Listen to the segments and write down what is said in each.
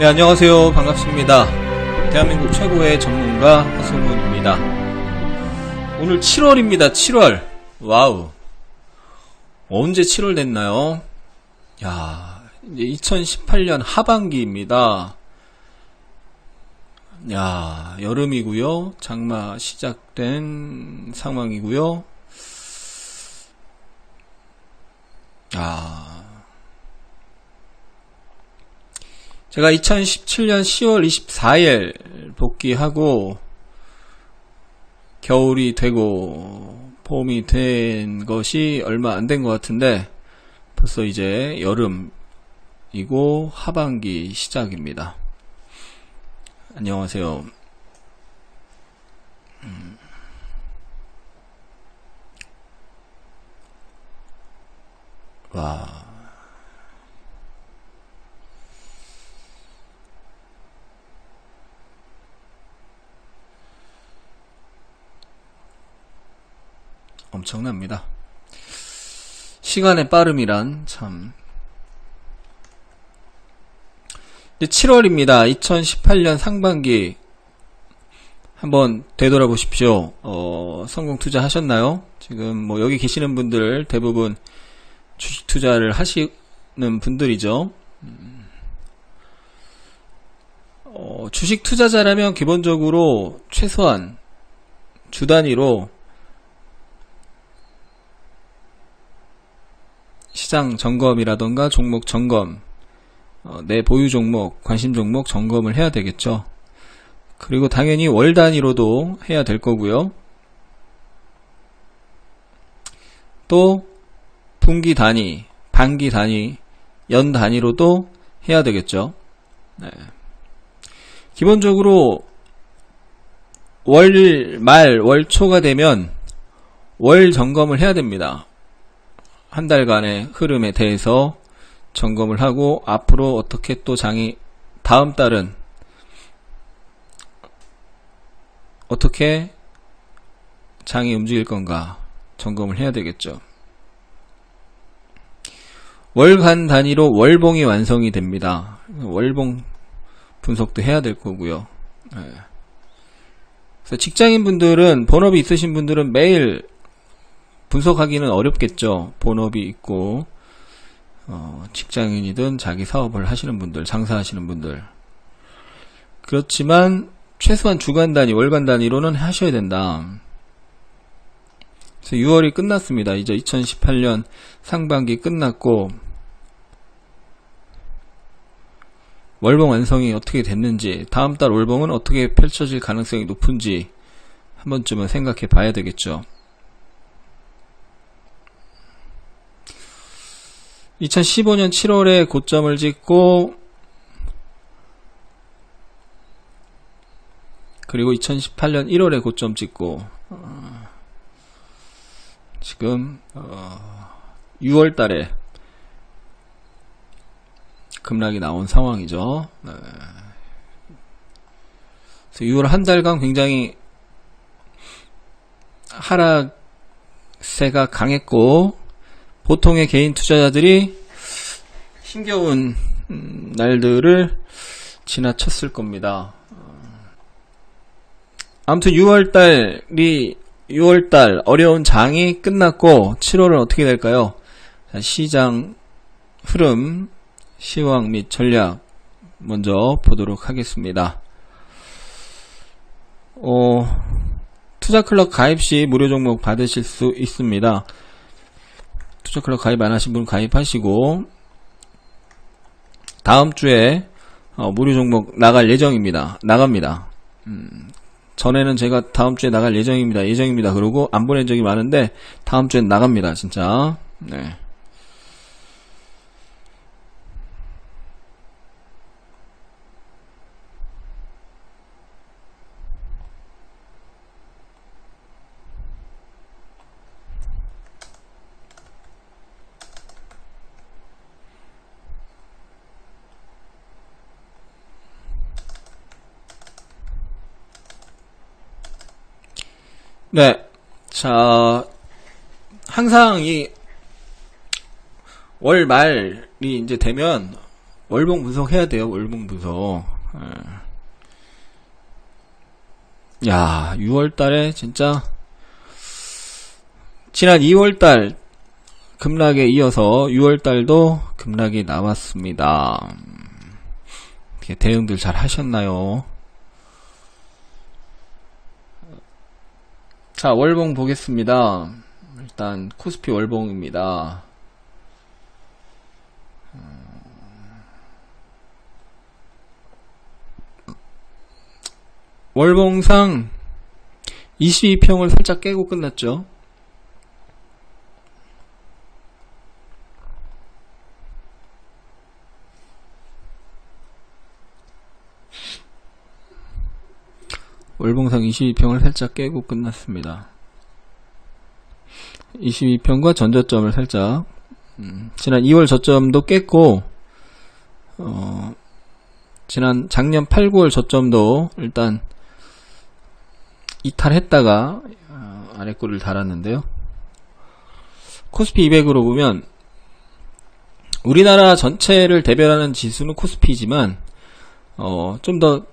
네, 안녕하세요. 반갑습니다. 대한민국 최고의 전문가 허성훈입니다. 오늘 7월입니다. 7월. 와우. 언제 7월 됐나요? 야, 이제 2018년 하반기입니다. 야, 여름이고요. 장마 시작된 상황이고요. 제가 2017년 10월 24일 복귀하고 겨울이 되고 봄이 된 것이 얼마 안 된 것 같은데 벌써 이제 여름이고 하반기 시작입니다. 안녕하세요. 와. 엄청납니다. 시간의 빠름이란 참. 이제 7월입니다. 2018년 상반기 한번 되돌아보십시오. 성공 투자하셨나요? 지금 뭐 여기 계시는 분들 대부분 주식 투자를 하시는 분들이죠. 주식 투자자라면 기본적으로 최소한 주 단위로 시장 점검이라던가 종목 점검, 내 보유 종목, 관심 종목 점검을 해야 되겠죠. 그리고 당연히 월 단위로도 해야 될 거고요. 또 분기 단위, 반기 단위, 연 단위로도 해야 되겠죠. 네. 기본적으로 월 말, 월 초가 되면 월 점검을 해야 됩니다. 한 달간의 흐름에 대해서 점검을 하고 앞으로 어떻게 또 장이 다음 달은 어떻게 장이 움직일 건가 점검을 해야 되겠죠. 월간 단위로 월봉이 완성이 됩니다. 월봉 분석도 해야 될 거고요. 네. 그래서 직장인분들은 본업이 있으신 분들은 매일 분석하기는 어렵겠죠. 본업이 있고 직장인이든 자기 사업을 하시는 분들, 장사하시는 분들. 그렇지만 최소한 주간 단위, 월간 단위로는 하셔야 된다. 그래서 6월이 끝났습니다. 이제 2018년 상반기 끝났고 월봉 완성이 어떻게 됐는지, 다음 달 월봉은 어떻게 펼쳐질 가능성이 높은지 한 번쯤은 생각해 봐야 되겠죠. 2015년 7월에 고점을 찍고 그리고 2018년 1월에 고점 찍고 지금 6월달에 급락이 나온 상황이죠. 네. 그래서 6월 한 달간 굉장히 하락세가 강했고 보통의 개인 투자자들이 힘겨운 날들을 지나쳤을 겁니다. 아무튼 6월달 어려운 장이 끝났고 7월은 어떻게 될까요? 시장 흐름, 시황 및 전략 먼저 보도록 하겠습니다. 투자클럽 가입시 무료 종목 받으실 수 있습니다. 투자클럽 가입 안 하신 분 가입하시고 다음 주에 무료 종목 나갈 예정입니다. 나갑니다. 전에는 제가 다음 주에 나갈 예정입니다. 그러고 안 보낸 적이 많은데 다음 주엔 나갑니다. 진짜. 네. 네. 자, 항상 이 월 말이 이제 되면 월봉 분석해야 돼요. 월봉 분석. 야, 6월달에 진짜 지난 2월달 급락에 이어서 6월달도 급락이 나왔습니다. 대응들 잘 하셨나요? 자, 월봉 보겠습니다. 일단 코스피 월봉입니다. 월봉상 22평을 살짝 깨고 끝났죠. 월봉상 22평을 살짝 깨고 끝났습니다. 22평과 전저점을 살짝 지난 2월 저점도 깼고 지난 작년 8, 9월 저점도 일단 이탈했다가 아래꼬리를 달았는데요. 코스피 200으로 보면 우리나라 전체를 대별하는 지수는 코스피지만 좀 더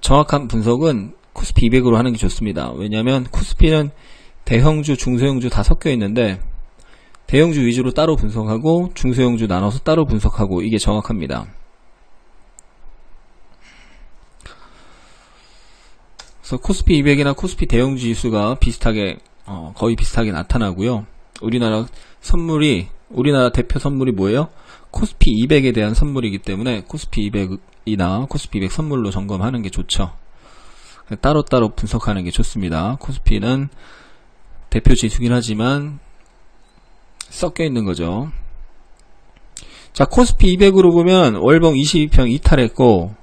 정확한 분석은 코스피 200으로 하는 게 좋습니다. 왜냐하면 코스피는 대형주, 중소형주 다 섞여 있는데 대형주 위주로 따로 분석하고 중소형주 나눠서 따로 분석하고 이게 정확합니다. 그래서 코스피 200이나 코스피 대형주 지수가 비슷하게 거의 비슷하게 나타나고요. 우리나라 대표 선물이 뭐예요? 코스피 200에 대한 선물이기 때문에 코스피 200이나 코스피 200 선물로 점검하는 게 좋죠. 따로따로 분석하는 게 좋습니다. 코스피는 대표 지수긴 하지만 섞여 있는 거죠. 자, 코스피 200으로 보면 월봉 22평 이탈했고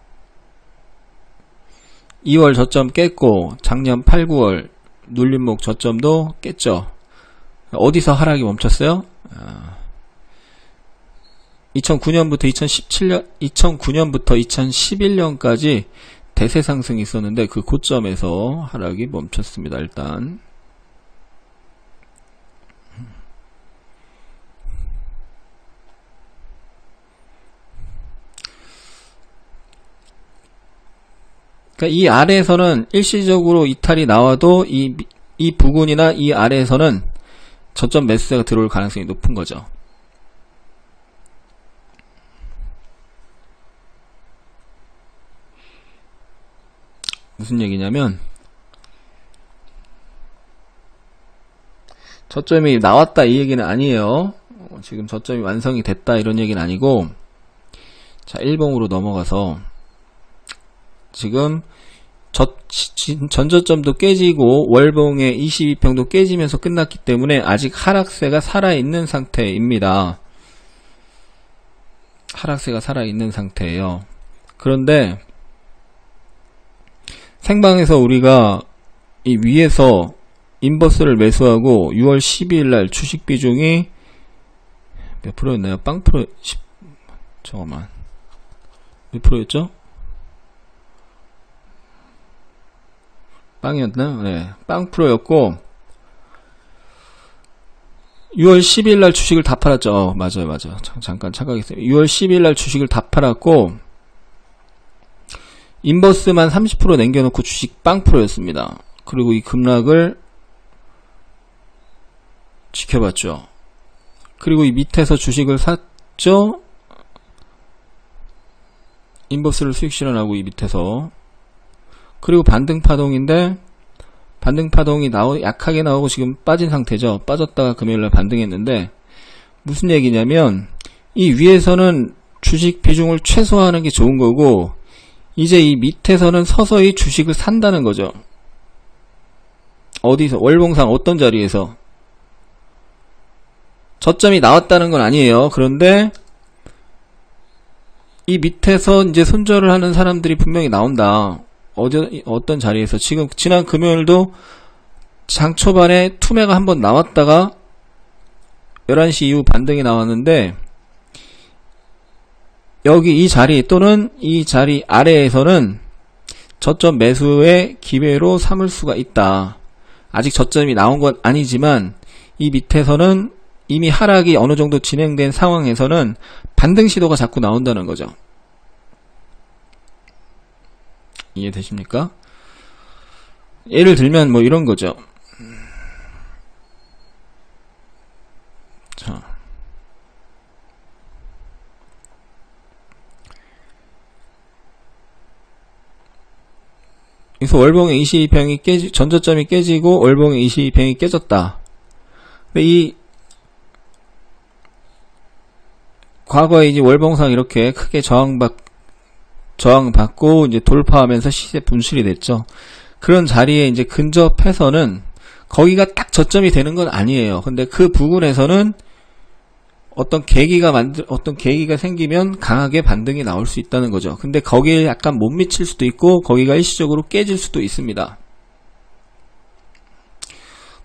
2월 저점 깼고 작년 8, 9월 눌림목 저점도 깼죠. 어디서 하락이 멈췄어요? 2009년부터 2011년까지 대세 상승이 있었는데 그 고점에서 하락이 멈췄습니다. 일단 그러니까 이 아래에서는 일시적으로 이탈이 나와도 이 부근이나 이 아래에서는 저점 매수세가 들어올 가능성이 높은 거죠. 무슨 얘기냐면 저점이 나왔다 이 얘기는 아니에요. 지금 저점이 완성이 됐다 이런 얘기는 아니고, 자, 1봉으로 넘어가서 지금 전저점도 깨지고 월봉의 22평도 깨지면서 끝났기 때문에 아직 하락세가 살아있는 상태입니다. 하락세가 살아있는 상태예요. 그런데 생방에서 우리가 이 위에서 인버스를 매수하고 6월 12일날 주식 비중이 몇 프로였나요? 빵 프로, 잠깐만. 몇 프로였죠? 빵이었나요? 네. 빵 프로였고, 6월 12일날 주식을 다 팔았죠. 맞아요. 잠깐 착각했어요. 6월 12일날 주식을 다 팔았고, 인버스만 30% 남겨놓고 주식 빵 프로였습니다. 그리고 이 급락을 지켜봤죠. 그리고 이 밑에서 주식을 샀죠. 인버스를 수익 실현하고 이 밑에서. 그리고 반등파동인데 반등파동이 약하게 나오고 지금 빠진 상태죠. 빠졌다가 금요일날 반등했는데 무슨 얘기냐면 이 위에서는 주식 비중을 최소화하는 게 좋은 거고 이제 이 밑에서는 서서히 주식을 산다는 거죠. 어디서? 월봉상 어떤 자리에서? 저점이 나왔다는 건 아니에요. 그런데 이 밑에서 이제 손절을 하는 사람들이 분명히 나온다. 어떤 자리에서? 지난 금요일도 장 초반에 투매가 한번 나왔다가 11시 이후 반등이 나왔는데 여기 이 자리 또는 이 자리 아래에서는 저점 매수의 기회로 삼을 수가 있다. 아직 저점이 나온 건 아니지만 이 밑에서는 이미 하락이 어느 정도 진행된 상황에서는 반등 시도가 자꾸 나온다는 거죠. 이해되십니까? 예를 들면 뭐 이런 거죠. 자, 그래서 월봉의 22평이 전저점이 깨지고 월봉의 22평이 깨졌다. 근데 이 과거에 이제 월봉상 이렇게 크게 저항받고 이제 돌파하면서 시세 분출이 됐죠. 그런 자리에 이제 근접해서는 거기가 딱 저점이 되는 건 아니에요. 근데 그 부근에서는 어떤 계기가 생기면 강하게 반등이 나올 수 있다는 거죠. 근데 거기에 약간 못 미칠 수도 있고 거기가 일시적으로 깨질 수도 있습니다.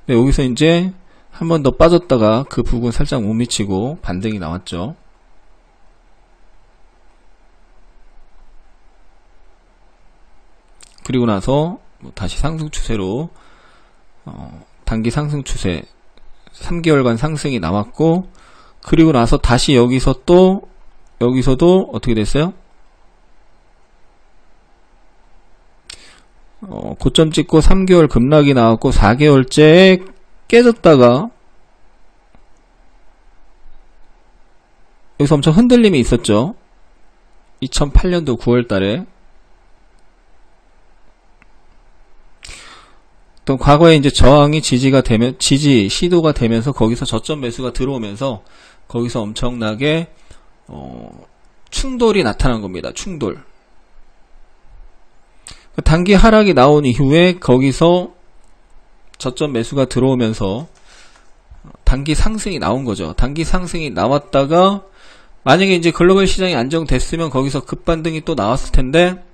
네, 여기서 이제 한 번 더 빠졌다가 그 부근 살짝 못 미치고 반등이 나왔죠. 그리고 나서 다시 상승 추세로 단기 상승 추세 3개월간 상승이 나왔고, 그리고 나서 다시 여기서도 어떻게 됐어요? 고점 찍고 3개월 급락이 나왔고 4개월째 깨졌다가 여기서 엄청 흔들림이 있었죠. 2008년도 9월달에. 또 과거에 이제 저항이 시도가 되면서 거기서 저점 매수가 들어오면서 거기서 엄청나게 충돌이 나타난 겁니다. 충돌. 단기 하락이 나온 이후에 거기서 저점 매수가 들어오면서 단기 상승이 나온 거죠. 단기 상승이 나왔다가 만약에 이제 글로벌 시장이 안정됐으면 거기서 급반등이 또 나왔을 텐데,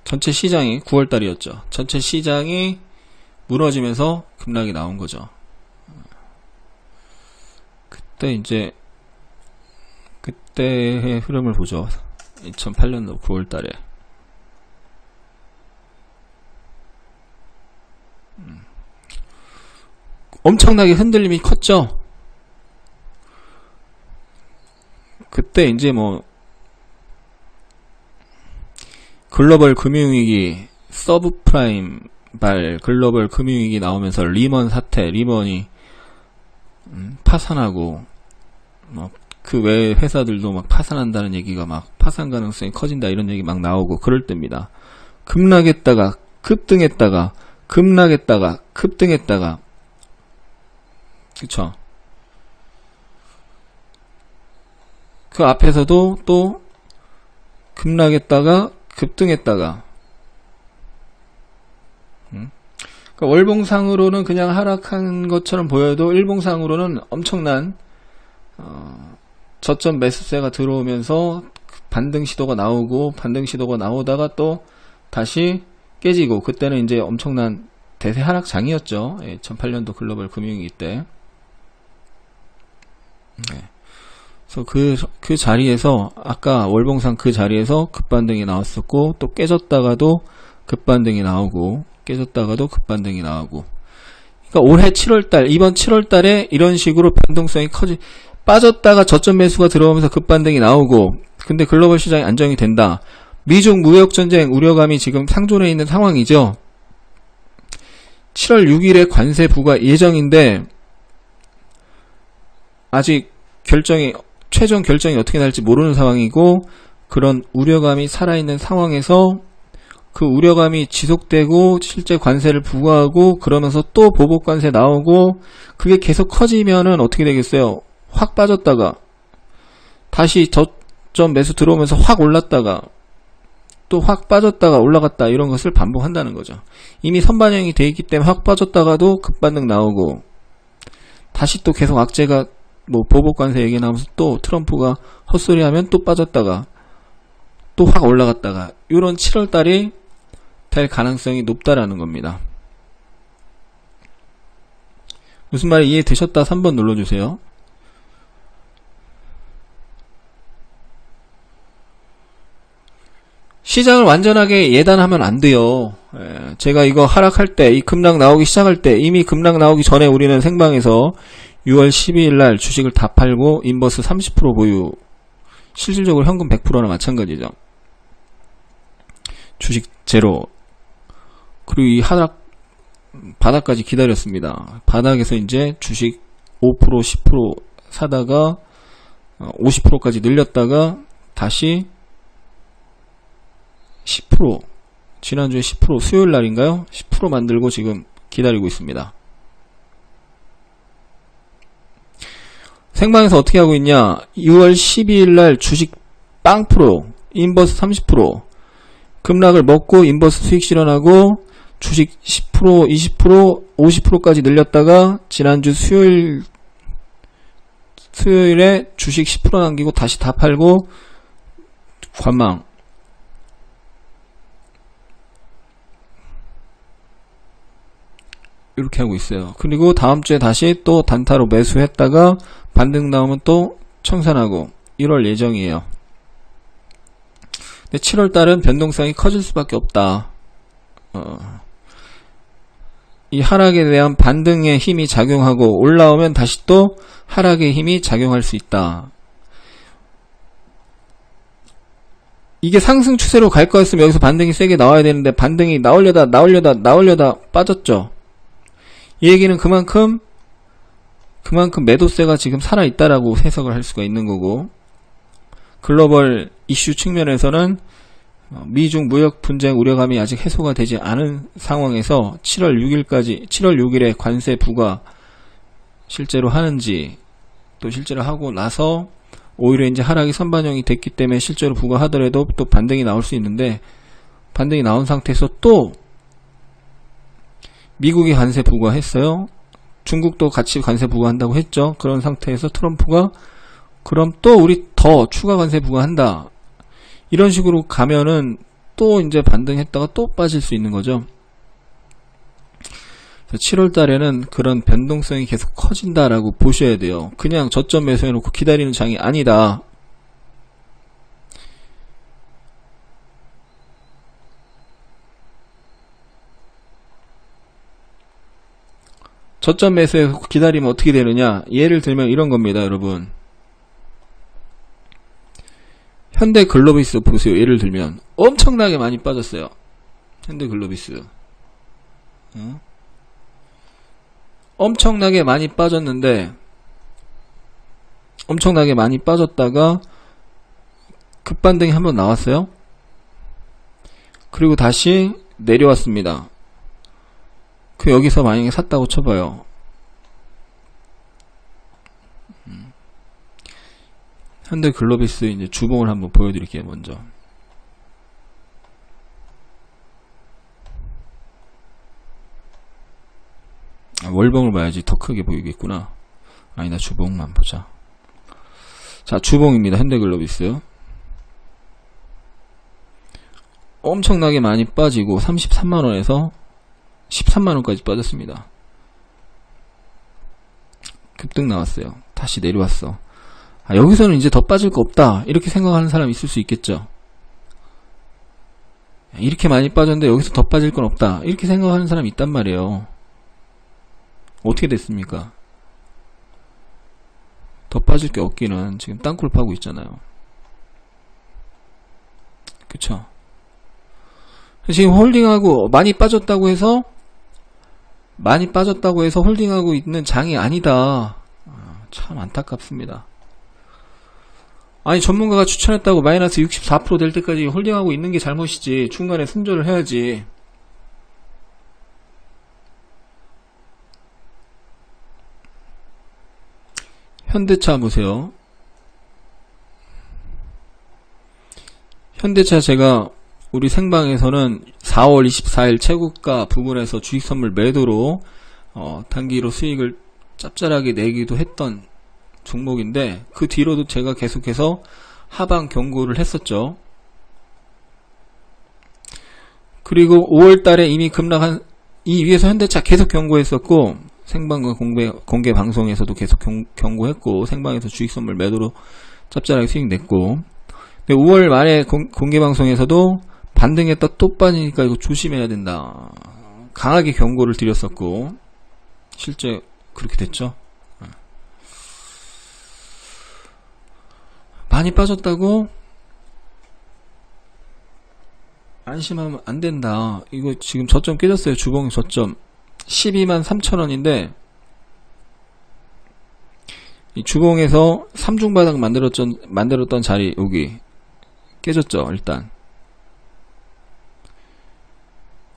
전체 시장이 9월달이었죠. 전체 시장이 무너지면서 급락이 나온 거죠. 그때의 흐름을 보죠. 2008년도 9월달에. 엄청나게 흔들림이 컸죠. 그때 이제 뭐 글로벌 금융위기, 서브프라임 글로벌 금융위기 나오면서 리먼 사태, 리먼이 파산하고 그 외 회사들도 막 파산한다는 얘기가 막 파산 가능성이 커진다 이런 얘기 막 나오고 그럴 때입니다. 급락했다가 급등했다가 급락했다가 급등했다가, 그쵸? 그 앞에서도 또 급락했다가 급등했다가, 그러니까 월봉상으로는 그냥 하락한 것처럼 보여도 일봉상으로는 엄청난 저점 매수세가 들어오면서 반등 시도가 나오고, 반등 시도가 나오다가 또 다시 깨지고, 그때는 이제 엄청난 대세 하락장이었죠. 2008년도 글로벌 금융위기 때. 네. 그래서 그 자리에서, 아까 월봉상 그 자리에서 급반등이 나왔었고, 또 깨졌다가도 급반등이 나오고, 깨졌다가도 급반등이 나오고. 그러니까 올해 7월달, 이번 7월달에 이런 식으로 변동성이 빠졌다가 저점 매수가 들어오면서 급반등이 나오고, 근데 글로벌 시장이 안정이 된다. 미중 무역전쟁 우려감이 지금 상존해 있는 상황이죠. 7월 6일에 관세 부과 예정인데, 아직 최종 결정이 어떻게 날지 모르는 상황이고, 그런 우려감이 살아있는 상황에서 그 우려감이 지속되고 실제 관세를 부과하고 그러면서 또 보복 관세 나오고, 그게 계속 커지면은 어떻게 되겠어요? 확 빠졌다가 다시 저점 매수 들어오면서 확 올랐다가 또 확 빠졌다가 올라갔다, 이런 것을 반복한다는 거죠. 이미 선반영이 돼 있기 때문에 확 빠졌다가도 급반등 나오고, 다시 또 계속 악재가 뭐 보복 관세 얘기 나오면서 또 트럼프가 헛소리 하면 또 빠졌다가 또 확 올라갔다가, 이런 7월달이 될 가능성이 높다라는 겁니다. 무슨 말이 이해되셨다 3번 눌러주세요. 시장을 완전하게 예단하면 안 돼요. 제가 이거 하락할 때, 이 급락 나오기 시작할 때, 이미 급락 나오기 전에 우리는 생방에서 6월 12일 날 주식을 다 팔고 인버스 30% 보유, 실질적으로 현금 100%나 마찬가지죠. 주식 제로. 그리고 이 하락 바닥까지 기다렸습니다. 바닥에서 이제 주식 5% 10% 사다가 50%까지 늘렸다가 다시 10% 지난주에 10% 수요일 날인가요? 10% 만들고 지금 기다리고 있습니다. 생방에서 어떻게 하고 있냐? 2월 12일 날 주식 빵 프로 인버스 30% 급락을 먹고 인버스 수익 실현하고 주식 10% 20% 50%까지 늘렸다가 지난주 수요일에 주식 10% 남기고 다시 다 팔고 관망. 이렇게 하고 있어요. 그리고 다음주에 다시 또 단타로 매수했다가 반등 나오면 또 청산하고 1월 예정이에요. 근데 7월달은 변동성이 커질 수밖에 없다. 이 하락에 대한 반등의 힘이 작용하고 올라오면 다시 또 하락의 힘이 작용할 수 있다. 이게 상승 추세로 갈 거였으면 여기서 반등이 세게 나와야 되는데 반등이 나오려다 빠졌죠. 이 얘기는 그만큼 매도세가 지금 살아있다라고 해석을 할 수가 있는 거고, 글로벌 이슈 측면에서는 미중 무역 분쟁 우려감이 아직 해소가 되지 않은 상황에서 7월 6일에 관세 부과 실제로 하는지, 또 실제로 하고 나서 오히려 이제 하락이 선반영이 됐기 때문에 실제로 부과하더라도 또 반등이 나올 수 있는데, 반등이 나온 상태에서 또 미국이 관세 부과했어요. 중국도 같이 관세 부과한다고 했죠. 그런 상태에서 트럼프가 그럼 또 우리 더 추가 관세 부과한다. 이런 식으로 가면은 또 이제 반등했다가 또 빠질 수 있는 거죠. 7월 달에는 그런 변동성이 계속 커진다라고 보셔야 돼요. 그냥 저점 매수해놓고 기다리는 장이 아니다. 저점 매수해 기다리면 어떻게 되느냐? 예를 들면 이런 겁니다, 여러분. 현대글로비스 보세요. 예를 들면 엄청나게 많이 빠졌어요. 현대글로비스. 엄청나게 많이 빠졌는데, 엄청나게 많이 빠졌다가 급반등이 한번 나왔어요. 그리고 다시 내려왔습니다. 그 여기서 만약에 샀다고 쳐봐요. 현대글로비스 이제 주봉을 한번 보여드릴게요. 먼저 월봉을 봐야지 더 크게 보이겠구나. 아니다, 주봉만 보자. 자, 주봉입니다. 현대글로비스 엄청나게 많이 빠지고 33만원에서 13만원까지 빠졌습니다. 급등 나왔어요. 다시 내려왔어. 여기서는 이제 더 빠질 거 없다, 이렇게 생각하는 사람이 있을 수 있겠죠. 이렇게 많이 빠졌는데 여기서 더 빠질 건 없다, 이렇게 생각하는 사람이 있단 말이에요. 어떻게 됐습니까? 더 빠질 게 없기는 지금 땅굴 파고 있잖아요. 그쵸? 지금 홀딩하고 많이 빠졌다고 해서 홀딩하고 있는 장이 아니다. 참 안타깝습니다. 아니, 전문가가 추천했다고 마이너스 64% 될 때까지 홀딩하고 있는 게 잘못이지, 중간에 손절을 해야지. 현대차 보세요. 현대차 제가 우리 생방에서는 4월 24일 최고가 부분에서 주식선물 매도로 단기로 수익을 짭짤하게 내기도 했던 종목인데, 그 뒤로도 제가 계속해서 하방 경고를 했었죠. 그리고 5월달에 이미 급락한 이 위에서 현대차 계속 경고했었고, 생방과 공개 방송에서도 계속 경고했고, 생방에서 주식선물 매도로 짭짤하게 수익 냈고, 근데 5월 말에 공개 방송에서도 반등했다 또 빠지니까 이거 조심해야 된다, 강하게 경고를 드렸었고, 실제 그렇게 됐죠. 많이 빠졌다고? 안심하면 안 된다. 이거 지금 저점 깨졌어요. 주봉 저점 12만 3천원인데 이 주봉에서 3중 바닥 만들었던 자리 여기 깨졌죠. 일단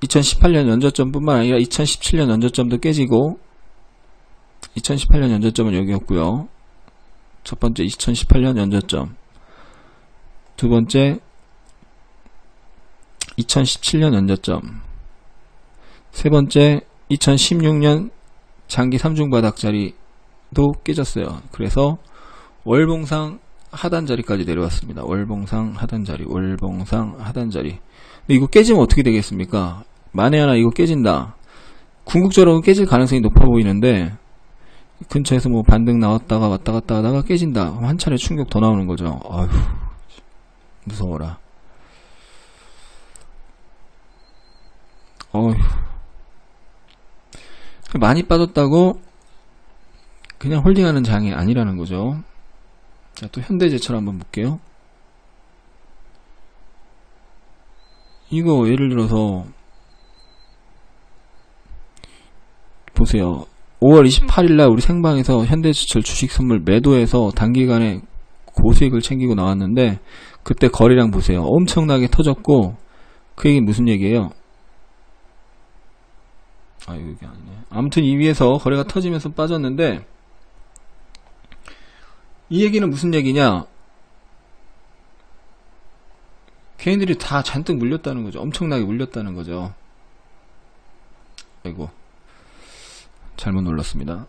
2018년 연저점 뿐만 아니라 2017년 연저점도 깨지고 2018년 연저점은 여기였고요. 첫 번째 2018년 연저점, 두 번째 2017년 연저점, 세 번째 2016년 장기 3중 바닥 자리도 깨졌어요. 그래서 월봉상 하단 자리까지 내려왔습니다. 월봉상 하단 자리, 월봉상 하단 자리. 근데 이거 깨지면 어떻게 되겠습니까? 만에 하나 이거 깨진다. 궁극적으로 깨질 가능성이 높아 보이는데 근처에서 뭐 반등 나왔다가 왔다 갔다 하다가 깨진다. 한 차례 충격 더 나오는 거죠. 아휴, 무서워라. 어휴. 많이 빠졌다고 그냥 홀딩하는 장이 아니라는 거죠. 자, 또 현대제철 한번 볼게요. 이거 예를 들어서 보세요. 5월 28일날 우리 생방에서 현대제철 주식 선물 매도해서 단기간에 고수익을 챙기고 나왔는데 그때 거래량 보세요. 엄청나게 터졌고 그 얘기는 무슨 얘기예요? 아, 여기 아니네. 아무튼 이 위에서 거래가 터지면서 빠졌는데 이 얘기는 무슨 얘기냐? 개인들이 다 잔뜩 물렸다는 거죠. 엄청나게 물렸다는 거죠. 아이고, 잘못 눌렀습니다.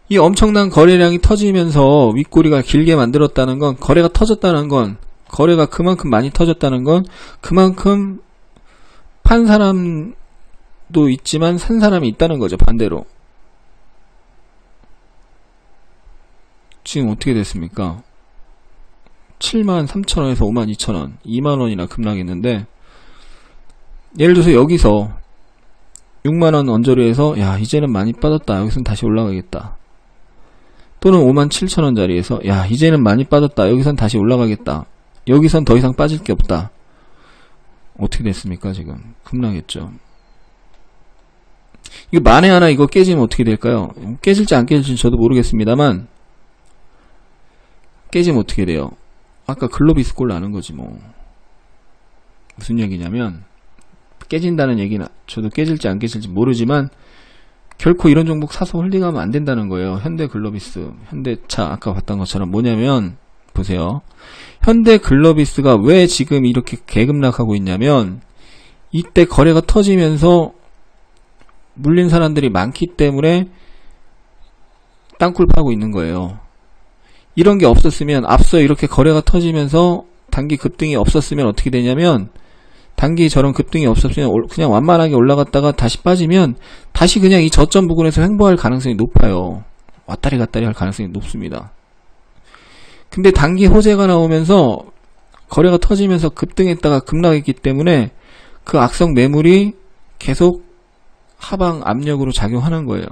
이 엄청난 거래량이 터지면서 윗꼬리가 길게 만들었다는 건, 거래가 터졌다는 건, 거래가 그만큼 많이 터졌다는 건 그만큼 판 사람도 있지만 산 사람이 있다는 거죠. 반대로. 지금 어떻게 됐습니까? 73,000원에서 52,000원, 2만원이나 급락했는데, 예를 들어서 여기서 6만원 언저리에서 야 이제는 많이 빠졌다, 여기서는 다시 올라가겠다. 또는 57,000원 자리에서 야 이제는 많이 빠졌다, 여기선 다시 올라가겠다. 여기선 더 이상 빠질 게 없다. 어떻게 됐습니까? 지금 급락했죠. 이거 만에 하나 이거 깨지면 어떻게 될까요? 깨질지 안 깨질지 저도 모르겠습니다만 깨지면 어떻게 돼요? 아까 글로비스 꼴 나는 거지 뭐. 무슨 얘기냐면 깨진다는 얘기는 저도 깨질지 안 깨질지 모르지만 결코 이런 종목 사서 홀딩하면 안 된다는 거예요. 현대 글로비스, 현대차 아까 봤던 것처럼 뭐냐면 보세요. 현대 글로비스가 왜 지금 이렇게 개급락하고 있냐면 이때 거래가 터지면서 물린 사람들이 많기 때문에 땅굴 파고 있는 거예요. 이런 게 없었으면 앞서 이렇게 거래가 터지면서 단기 급등이 없었으면 어떻게 되냐면 단기 저런 급등이 없었으면 그냥 완만하게 올라갔다가 다시 빠지면 다시 그냥 이 저점 부근에서 횡보할 가능성이 높아요. 왔다리 갔다리 할 가능성이 높습니다. 근데 단기 호재가 나오면서 거래가 터지면서 급등했다가 급락했기 때문에 그 악성 매물이 계속 하방 압력으로 작용하는 거예요.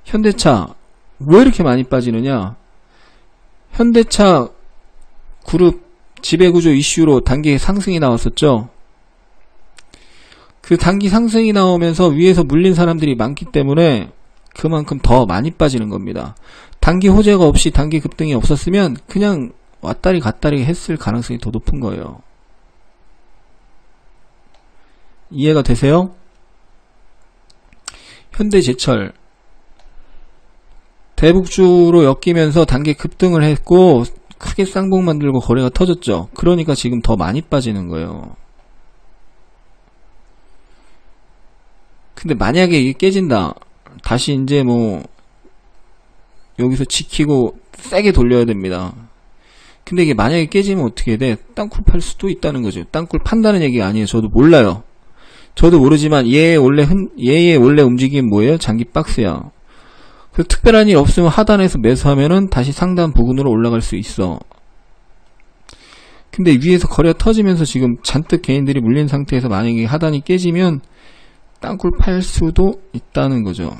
현대차 왜 이렇게 많이 빠지느냐? 현대차 그룹 지배구조 이슈로 단기 상승이 나왔었죠. 그 단기 상승이 나오면서 위에서 물린 사람들이 많기 때문에 그만큼 더 많이 빠지는 겁니다. 단기 호재가 없이 단기 급등이 없었으면 그냥 왔다리 갔다리 했을 가능성이 더 높은 거예요. 이해가 되세요? 현대제철 대북주로 엮이면서 단기 급등을 했고 크게 쌍봉 만들고 거래가 터졌죠. 그러니까 지금 더 많이 빠지는 거예요. 근데 만약에 이게 깨진다, 다시 이제 뭐 여기서 지키고 세게 돌려야 됩니다. 근데 이게 만약에 깨지면 어떻게 돼? 땅굴 팔 수도 있다는 거죠. 땅굴 판다는 얘기가 아니에요. 저도 몰라요. 저도 모르지만 얘의 원래 움직임이 뭐예요? 장기 박스야. 그 특별한 일 없으면 하단에서 매수하면은 다시 상단 부근으로 올라갈 수 있어. 근데 위에서 거래가 터지면서 지금 잔뜩 개인들이 물린 상태에서 만약에 하단이 깨지면 땅굴 팔 수도 있다는 거죠.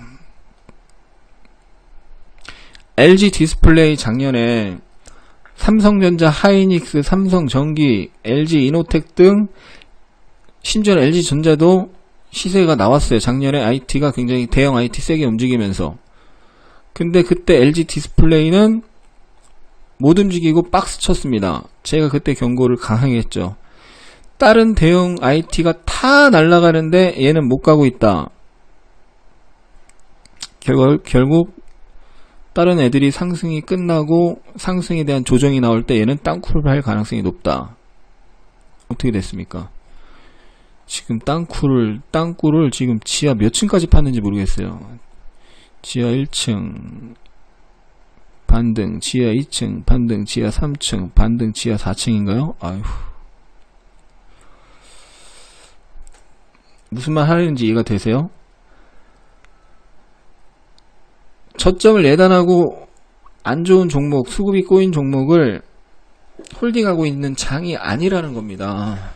LG 디스플레이 작년에 삼성전자, 하이닉스, 삼성전기, LG 이노텍 등 심지어 LG전자도 시세가 나왔어요. 작년에 IT가 굉장히 대형 IT 세게 움직이면서. 근데 그때 LG 디스플레이는 못 움직이고 박스 쳤습니다. 제가 그때 경고를 강하게 했죠. 다른 대형 IT가 다 날아가는데 얘는 못 가고 있다. 결국 다른 애들이 상승이 끝나고 상승에 대한 조정이 나올 때 얘는 땅굴을 할 가능성이 높다. 어떻게 됐습니까? 지금 땅굴을 지금 지하 몇 층까지 팠는지 모르겠어요. 지하 1층 반등, 지하 2층 반등, 지하 3층 반등, 지하 4층인가요? 아휴, 무슨 말 하는지 이해가 되세요? 저점을 예단하고 안 좋은 종목, 수급이 꼬인 종목을 홀딩하고 있는 장이 아니라는 겁니다.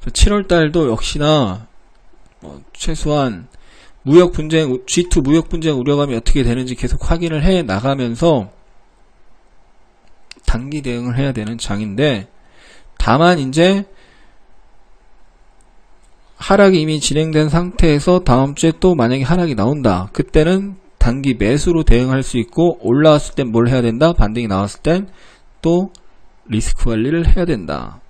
그래서 7월달도 역시나 최소한 G2 무역 분쟁 우려감이 어떻게 되는지 계속 확인을 해 나가면서 단기 대응을 해야 되는 장인데, 다만 이제 하락이 이미 진행된 상태에서 다음 주에 또 만약에 하락이 나온다. 그때는 단기 매수로 대응할 수 있고, 올라왔을 땐 뭘 해야 된다? 반등이 나왔을 땐 또 리스크 관리를 해야 된다.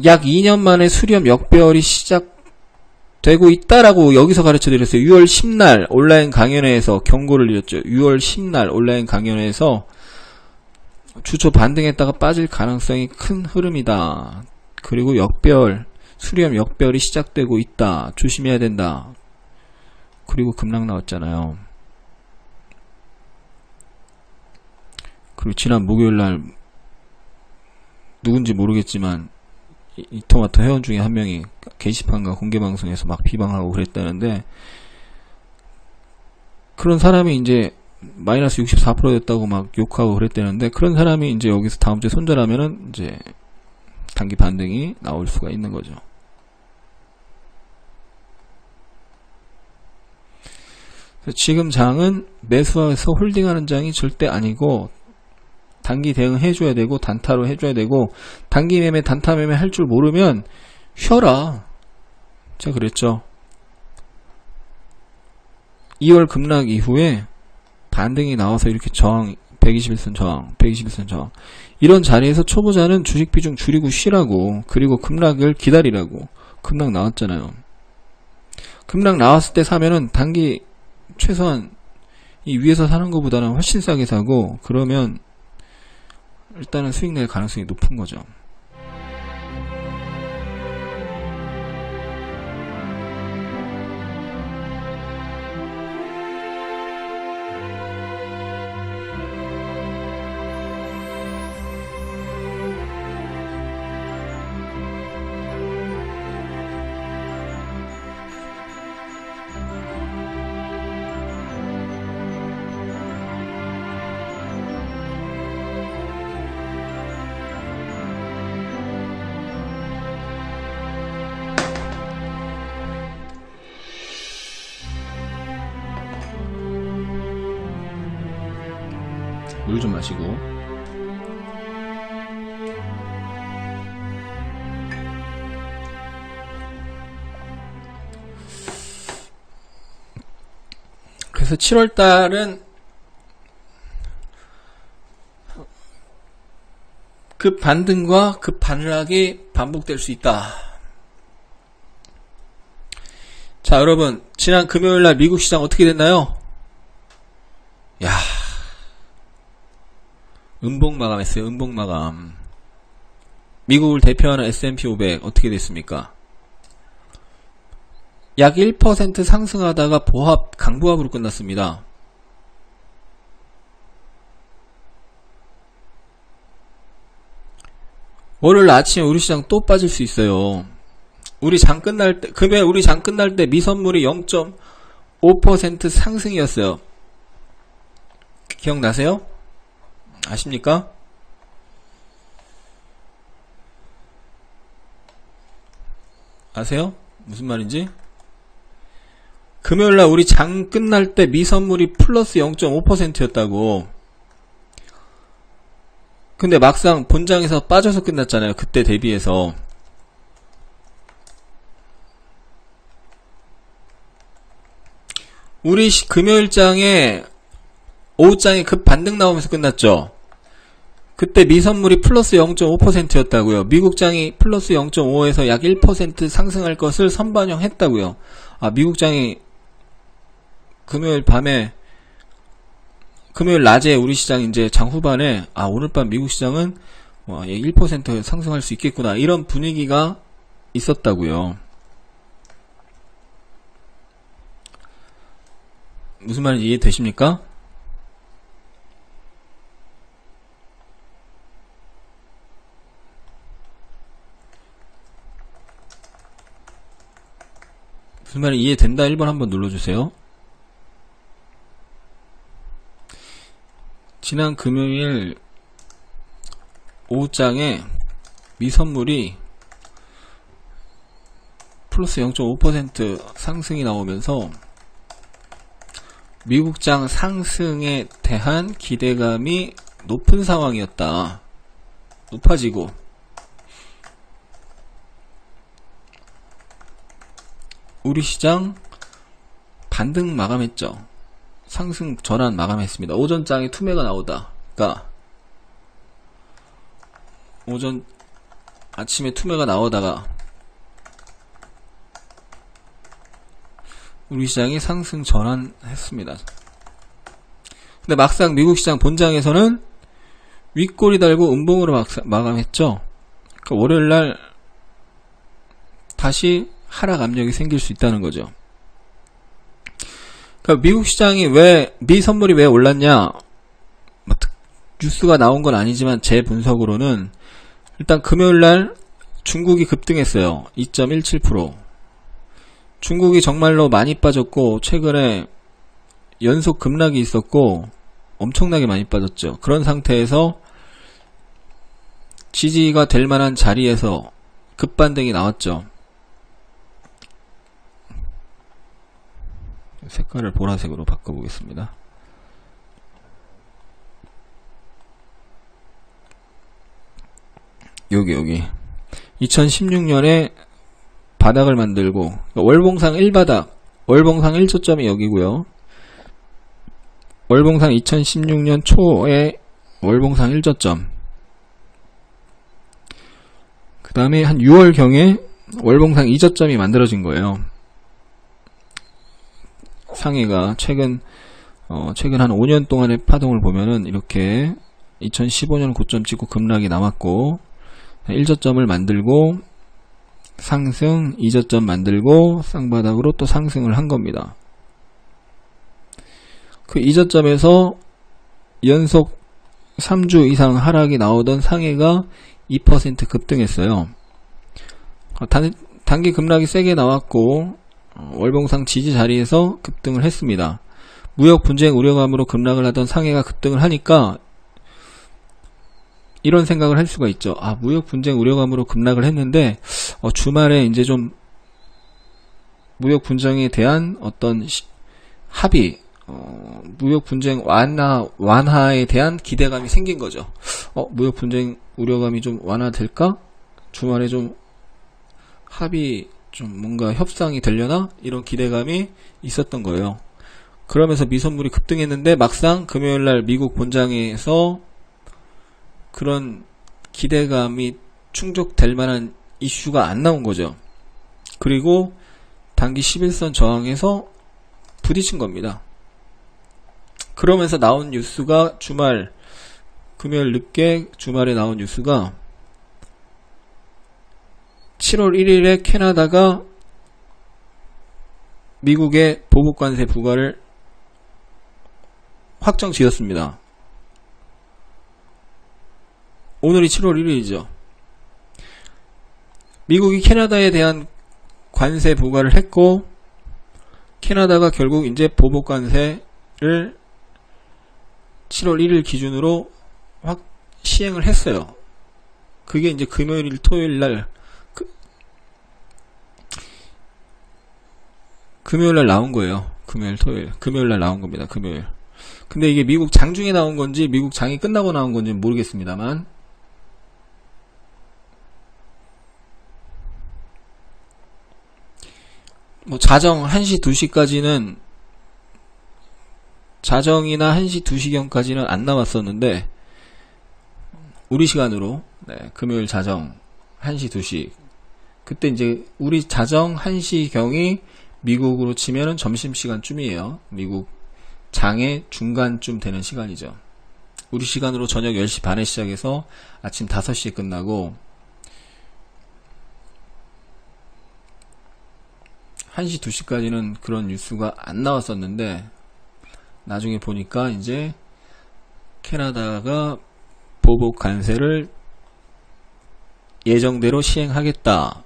약 2년 만에 수렴 역배열이 시작되고 있다라고 여기서 가르쳐 드렸어요. 6월 10날 온라인 강연회에서 경고를 드렸죠. 6월 10날 온라인 강연회에서 주초 반등했다가 빠질 가능성이 큰 흐름이다. 그리고 수렴 역배열이 시작되고 있다. 조심해야 된다. 그리고 급락 나왔잖아요. 그리고 지난 목요일날 누군지 모르겠지만 이토마토 회원 중에 한 명이 게시판과 공개방송에서 막 비방하고 그랬다는데, 그런 사람이 이제 마이너스 64% 됐다고 막 욕하고 그랬다는데, 그런 사람이 이제 여기서 다음 주에 손절하면은 이제 단기 반등이 나올 수가 있는 거죠. 지금 장은 매수해서 홀딩하는 장이 절대 아니고, 단기 대응 해줘야 되고 단타로 해줘야 되고, 단기 매매 단타 매매 할 줄 모르면 쉬어라. 제가 그랬죠. 2월 급락 이후에 반등이 나와서 이렇게 저항, 121선 저항, 121선 저항, 이런 자리에서 초보자는 주식 비중 줄이고 쉬라고. 그리고 급락을 기다리라고. 급락 나왔잖아요. 급락 나왔을 때 사면은 단기 최소한 이 위에서 사는 것보다는 훨씬 싸게 사고, 그러면 일단은 수익 낼 가능성이 높은 거죠. 물 좀 마시고. 그래서 7월달은 급 반등과 급 반락이 반복될 수 있다. 자, 여러분, 지난 금요일날 미국 시장 어떻게 됐나요? 야, 음봉 마감했어요. 음봉 마감. 미국을 대표하는 S&P 500 어떻게 됐습니까? 약 1% 상승하다가 강보합으로 끝났습니다. 월요일 아침에 우리 시장 또 빠질 수 있어요. 우리 장 끝날 때, 금요일 우리 장 끝날 때 미선물이 0.5% 상승이었어요. 기억나세요? 아십니까? 아세요? 무슨 말인지? 금요일날 우리 장 끝날 때 미선물이 플러스 0.5%였다고. 근데 막상 본장에서 빠져서 끝났잖아요. 그때 대비해서. 우리 금요일장에 오후장에 급 반등 나오면서 끝났죠. 그때 미선물이 플러스 0.5%였다고요. 미국장이 플러스 0.5에서 약 1% 상승할 것을 선반영했다고요. 아, 미국장이 금요일 밤에, 금요일 낮에 우리 시장 이제 장 후반에, 아, 오늘 밤 미국 시장은 1% 상승할 수 있겠구나, 이런 분위기가 있었다고요. 무슨 말인지 이해되십니까? 무슨 말인지 이해된다 1번 한번 눌러주세요. 지난 금요일 오후장에 미선물이 플러스 0.5% 상승이 나오면서 미국장 상승에 대한 기대감이 높은 상황이었다. 높아지고 우리 시장 반등 마감했죠. 상승 전환 마감했습니다. 오전장에 투매가 나오다. 그러니까 오전 아침에 투매가 나오다가 우리 시장이 상승 전환했습니다. 근데 막상 미국 시장 본장에서는 윗꼬리 달고 음봉으로 마감했죠. 그러니까 월요일날 다시 하락 압력이 생길 수 있다는 거죠. 그러니까 미국 시장이 미선물이 왜 올랐냐, 뉴스가 나온 건 아니지만 제 분석으로는 일단 금요일날 중국이 급등했어요. 2.17%. 중국이 정말로 많이 빠졌고 최근에 연속 급락이 있었고 엄청나게 많이 빠졌죠. 그런 상태에서 지지가 될 만한 자리에서 급반등이 나왔죠. 색깔을 보라색으로 바꿔보겠습니다. 여기 2016년에 바닥을 만들고 월봉상 1바닥, 월봉상 1저점이 여기고요. 월봉상 2016년 초에 월봉상 1저점, 그 다음에 한 6월경에 월봉상 2저점이 만들어진 거예요. 상해가 최근 한 5년 동안의 파동을 보면은 이렇게 2015년 고점 찍고 급락이 남았고 1저점을 만들고 상승, 2저점 만들고 쌍바닥으로 또 상승을 한 겁니다. 그 2저점에서 연속 3주 이상 하락이 나오던 상해가 2% 급등했어요. 단기 급락이 세게 나왔고 월봉상 지지 자리에서 급등을 했습니다. 무역 분쟁 우려감으로 급락을 하던 상해가 급등을 하니까 이런 생각을 할 수가 있죠. 아, 무역 분쟁 우려감으로 급락을 했는데 주말에 이제 좀 무역 분쟁에 대한 어떤 합의, 무역 분쟁 완화에 대한 기대감이 생긴 거죠. 무역 분쟁 우려감이 좀 완화될까? 주말에 좀 합의, 좀 뭔가 협상이 되려나? 이런 기대감이 있었던 거예요. 그러면서 미선물이 급등했는데 막상 금요일날 미국 본장에서 그런 기대감이 충족될 만한 이슈가 안 나온 거죠. 그리고 단기 11선 저항에서 부딪힌 겁니다. 그러면서 나온 뉴스가 금요일 늦게 주말에 나온 뉴스가 7월 1일에 캐나다가 미국의 보복관세 부과를 확정 지었습니다. 오늘이 7월 1일이죠. 미국이 캐나다에 대한 관세 부과를 했고 캐나다가 결국 이제 보복관세를 7월 1일 기준으로 시행을 했어요. 그게 이제 금요일, 토요일 날 금요일날 나온 거예요. 금요일, 토요일. 금요일날 나온 겁니다. 금요일. 근데 이게 미국 장중에 나온 건지 미국 장이 끝나고 나온 건지 모르겠습니다만 뭐 자정 1시 2시까지는 자정이나 1시 2시경까지는 안 나왔었는데 우리 시간으로 금요일 자정 1시 2시 그때 이제 우리 자정 1시경이 미국으로 치면은 점심시간쯤이에요. 미국 장의 중간쯤 되는 시간이죠. 우리 시간으로 저녁 10시 반에 시작해서 아침 5시에 끝나고 1시 2시까지는 그런 뉴스가 안 나왔었는데 나중에 보니까 이제 캐나다가 보복 관세를 예정대로 시행하겠다.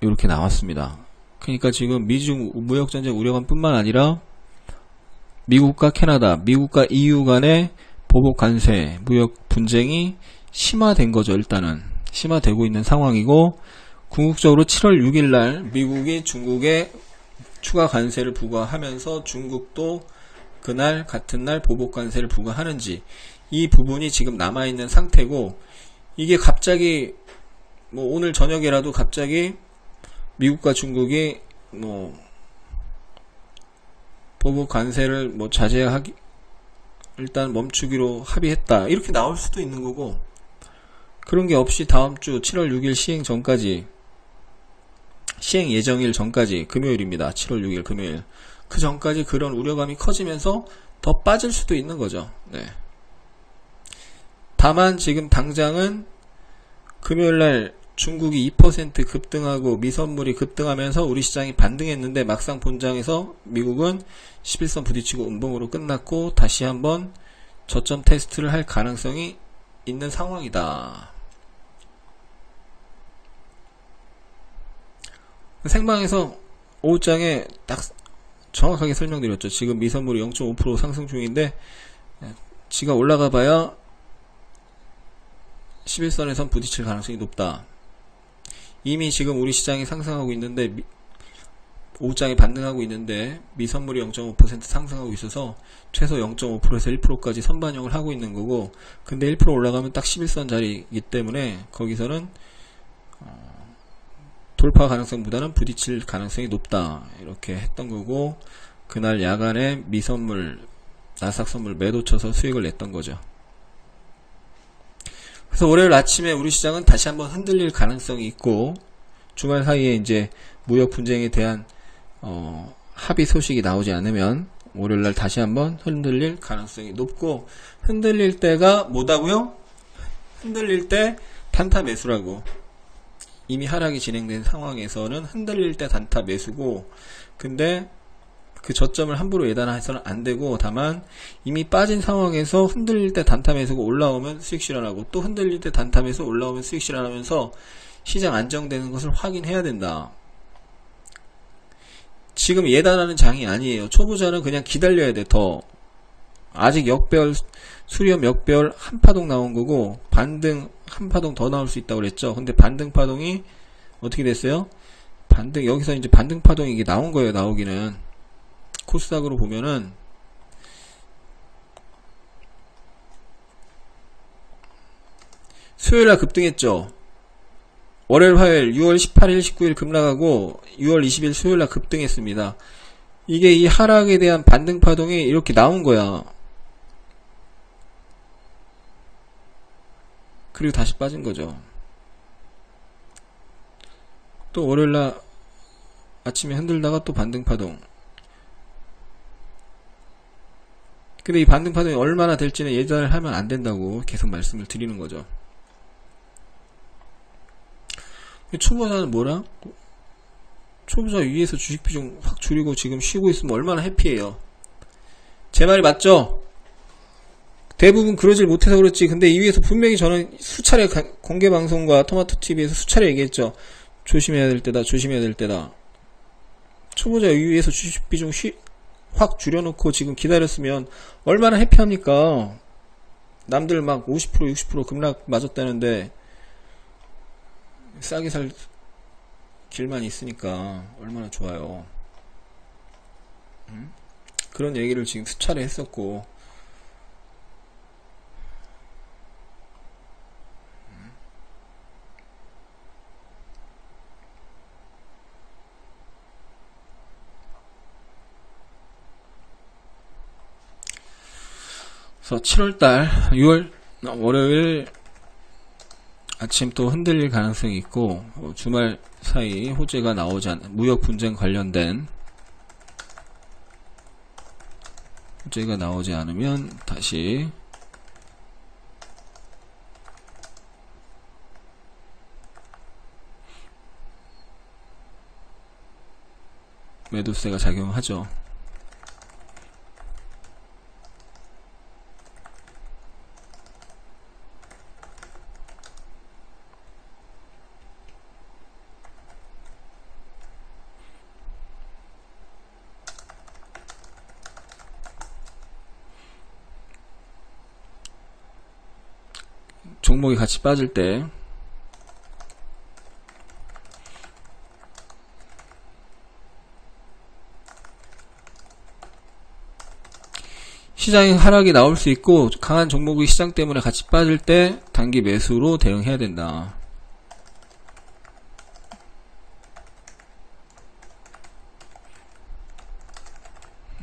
이렇게 나왔습니다. 그러니까 지금 미중 무역전쟁 우려감 뿐만 아니라 미국과 캐나다, 미국과 EU 간의 보복 관세, 무역 분쟁이 심화된 거죠. 일단은 심화되고 있는 상황이고 궁극적으로 7월 6일 날 미국이 중국에 추가 관세를 부과하면서 중국도 그날 같은 날 보복 관세를 부과하는지 이 부분이 지금 남아있는 상태고 이게 갑자기 뭐 오늘 저녁이라도 갑자기 미국과 중국이 뭐 보복 관세를 뭐 자제하기 일단 멈추기로 합의했다 이렇게 나올 수도 있는 거고 그런 게 없이 다음 주 7월 6일 시행 전까지 시행 예정일 전까지 금요일입니다. 7월 6일 금요일 그 전까지 그런 우려감이 커지면서 더 빠질 수도 있는 거죠. 네. 다만 지금 당장은 금요일날 중국이 2% 급등하고 미선물이 급등하면서 우리 시장이 반등했는데 막상 본장에서 미국은 11선 부딪히고 음봉으로 끝났고 다시 한번 저점 테스트를 할 가능성이 있는 상황이다. 생방에서 오후장에 딱 정확하게 설명드렸죠. 지금 미선물이 0.5% 상승 중인데 지가 올라가 봐야 11선에선 부딪힐 가능성이 높다. 이미 지금 우리 시장이 상승하고 있는데 오후장에 반등하고 있는데 미선물이 0.5% 상승하고 있어서 최소 0.5%에서 1%까지 선반영을 하고 있는 거고 근데 1% 올라가면 딱 11선 자리이기 때문에 거기서는 돌파 가능성보다는 부딪힐 가능성이 높다 이렇게 했던 거고 그날 야간에 미선물 나스닥 선물 매도 쳐서 수익을 냈던 거죠. 그래서 월요일 아침에 우리 시장은 다시 한번 흔들릴 가능성이 있고 주말 사이에 이제 무역 분쟁에 대한 합의 소식이 나오지 않으면 월요일날 다시 한번 흔들릴 가능성이 높고 흔들릴 때가 뭐다고요? 흔들릴 때 단타 매수라고 이미 하락이 진행된 상황에서는 흔들릴 때 단타 매수고 근데 그 저점을 함부로 예단해서는 안 되고 다만 이미 빠진 상황에서 흔들릴 때 단타 매수고 올라오면 수익 실현하고 또 흔들릴 때 단타 매수 올라오면 수익 실현하면서 시장 안정되는 것을 확인해야 된다. 지금 예단하는 장이 아니에요. 초보자는 그냥 기다려야 돼. 더 아직 역배열 수렴 역배열 한 파동 나온 거고 반등 한 파동 더 나올 수 있다고 그랬죠. 근데 반등 파동이 어떻게 됐어요? 반등 여기서 이제 반등 파동이 이게 나온 거예요. 나오기는 코스닥으로 보면은 수요일날 급등했죠. 월요일 화요일 6월 18일 19일 급락하고 6월 20일 수요일날 급등했습니다. 이게 이 하락에 대한 반등 파동이 이렇게 나온 거야. 그리고 다시 빠진 거죠. 또 월요일날 아침에 흔들다가 또 반등 파동. 근데 이 반등 파동이 얼마나 될지는 예단을 하면 안 된다고 계속 말씀을 드리는 거죠. 초보자는 뭐라? 초보자 위에서 주식 비중 확 줄이고 지금 쉬고 있으면 얼마나 해피해요. 제 말이 맞죠? 대부분 그러질 못해서 그렇지. 근데 이 위에서 분명히 저는 수차례 공개방송과 토마토TV에서 수차례 얘기했죠. 조심해야 될 때다. 조심해야 될 때다. 초보자 위에서 주식 비중 확 줄여놓고 지금 기다렸으면 얼마나 해피합니까? 남들 막 50% 60% 급락 맞았다는데 싸게 살 길만 있으니까 얼마나 좋아요. 그런 얘기를 지금 수차례 했었고, 그래서 7월달 6월 월요일 아침 또 흔들릴 가능성이 있고, 주말 사이 호재가 나오지 않는 무역 분쟁 관련된 호재가 나오지 않으면 다시 매도세가 작용하죠. 종목이 같이 빠질 때 시장이 하락이 나올 수 있고, 강한 종목이 시장 때문에 같이 빠질 때 단기 매수로 대응해야 된다.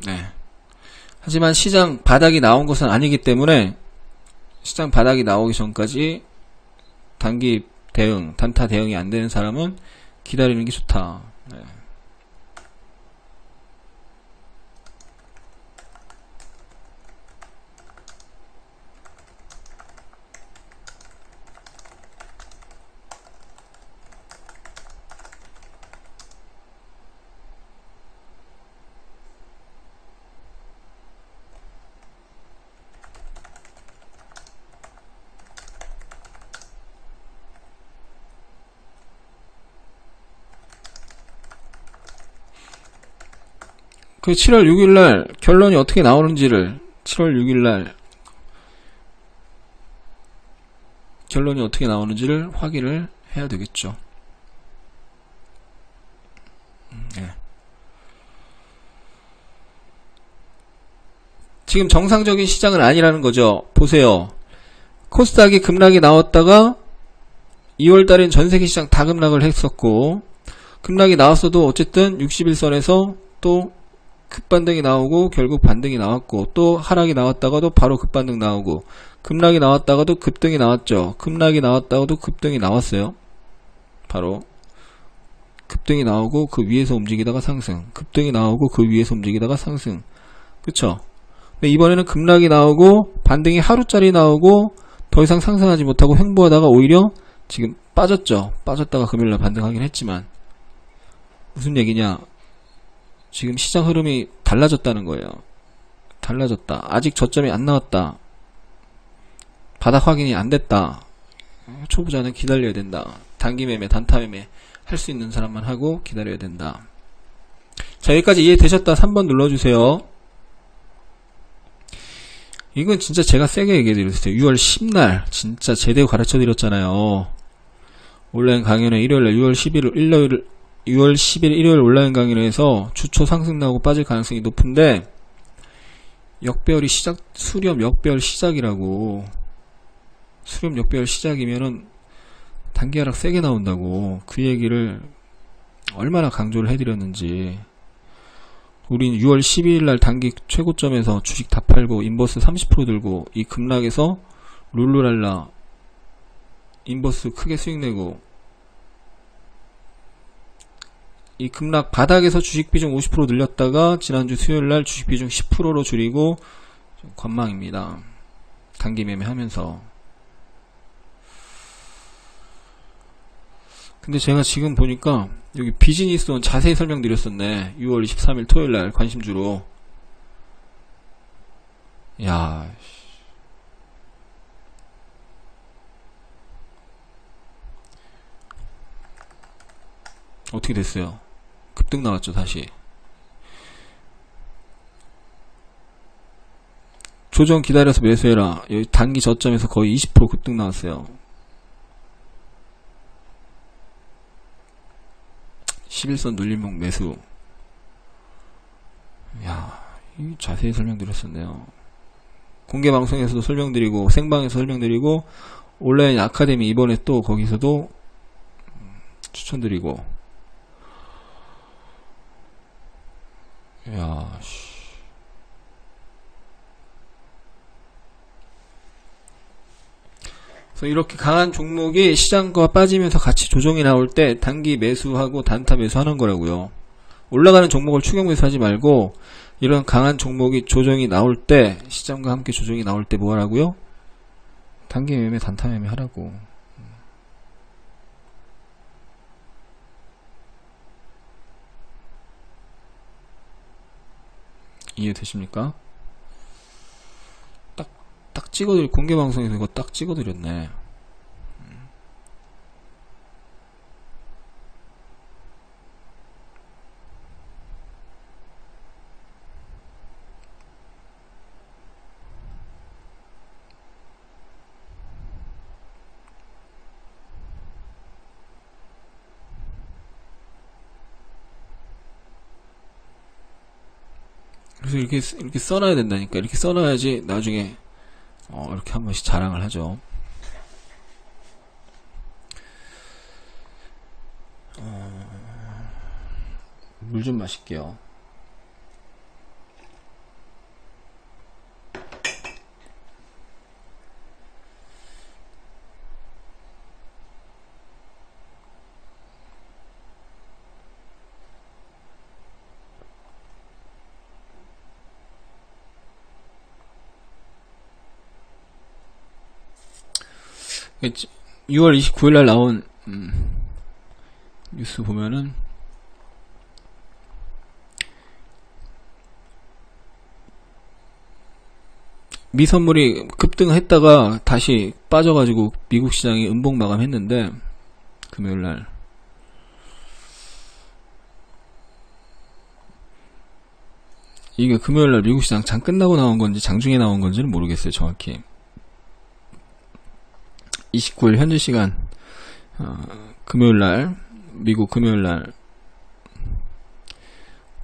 네. 하지만 시장 바닥이 나온 것은 아니기 때문에 시장 바닥이 나오기 전까지 단기 대응, 단타 대응이 안 되는 사람은 기다리는 게 좋다. 네. 그 7월 6일날 결론이 어떻게 나오는지를 7월 6일날 결론이 어떻게 나오는지를 확인을 해야 되겠죠. 네. 지금 정상적인 시장은 아니라는 거죠. 보세요. 코스닥이 급락이 나왔다가 2월달엔 전세계 시장 다 급락을 했었고, 급락이 나왔어도 어쨌든 61선에서 또 급반등이 나오고 결국 반등이 나왔고, 또 하락이 나왔다가도 바로 급반등 나오고, 급락이 나왔다가도 급등이 나왔죠. 급락이 나왔다가도 급등이 나왔어요. 바로 급등이 나오고 그 위에서 움직이다가 상승, 급등이 나오고 그 위에서 움직이다가 상승. 그쵸? 근데 이번에는 급락이 나오고 반등이 하루짜리 나오고 더 이상 상승하지 못하고 횡보하다가 오히려 지금 빠졌죠. 빠졌다가 금요일날 반등하긴 했지만, 무슨 얘기냐, 지금 시장 흐름이 달라졌다는 거예요. 달라졌다. 아직 저점이 안 나왔다. 바닥 확인이 안 됐다. 초보자는 기다려야 된다. 단기 매매, 단타 매매 할 수 있는 사람만 하고 기다려야 된다. 자, 여기까지 이해되셨다 3번 눌러주세요. 이건 진짜 제가 세게 얘기해드렸어요. 6월 10날 진짜 제대로 가르쳐드렸잖아요. 온라인 강연회 일요일날 6월 10일 일요일 온라인 강연회에서 주초 상승 나오고 빠질 가능성이 높은데, 역배열이 시작, 수렴 역배열 시작이라고. 수렴 역배열 시작이면은 단기 하락 세게 나온다고. 그 얘기를 얼마나 강조를 해드렸는지. 우린 6월 12일날 단기 최고점에서 주식 다 팔고 인버스 30% 들고 이 급락에서 룰루랄라 인버스 크게 수익 내고, 이 급락 바닥에서 주식 비중 50% 늘렸다가 지난주 수요일날 주식 비중 10%로 줄이고 관망입니다. 단기 매매 하면서. 근데 제가 지금 보니까 여기 비즈니스원 자세히 설명드렸었네. 6월 23일 토요일날 관심주로. 야, 어떻게 됐어요? 급등 나왔죠. 다시 조정 기다려서 매수해라. 여기 단기 저점에서 거의 20% 급등 나왔어요. 11선 눌림목 매수. 야, 자세히 설명드렸었네요. 공개 방송에서도 설명드리고 생방에서 설명드리고 온라인 아카데미 이번에 또 거기서도 추천드리고. 야, 그래서 이렇게 강한 종목이 시장과 빠지면서 같이 조정이 나올 때 단기 매수하고 단타 매수하는 거라고요. 올라가는 종목을 추격 매수하지 말고 이런 강한 종목이 조정이 나올 때, 시장과 함께 조정이 나올 때 뭐 하라고요? 단기 매매, 단타 매매 하라고. 이해되십니까? 딱 찍어드릴, 공개방송에서 이거 딱 찍어드렸네. 그래서 이렇게 써놔야 된다니까. 이렇게 써놔야지 나중에 이렇게 한 번씩 자랑을 하죠. 물 좀 마실게요. 그치? 6월 29일날 나온 뉴스 보면은 미선물이 급등했다가 다시 빠져가지고 미국 시장이 음봉 마감했는데, 금요일날 이게 금요일날 미국 시장 장 끝나고 나온 건지 장중에 나온 건지는 모르겠어요, 정확히. 29일 현지 시간 금요일날, 미국 금요일날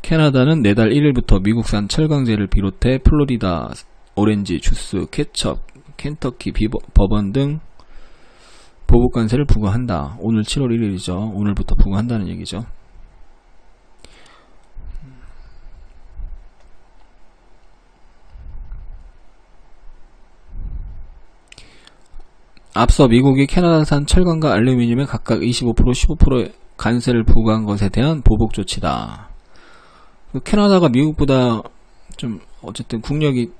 캐나다는 내달 1일부터 미국산 철강제를 비롯해 플로리다 오렌지 주스, 케첩, 켄터키 버번 등 보복관세를 부과한다. 오늘 7월 1일이죠. 오늘부터 부과한다는 얘기죠. 앞서 미국이 캐나다산 철강과 알루미늄에 각각 25%, 15%의 관세를 부과한 것에 대한 보복 조치다. 캐나다가 미국보다 좀 어쨌든 국력이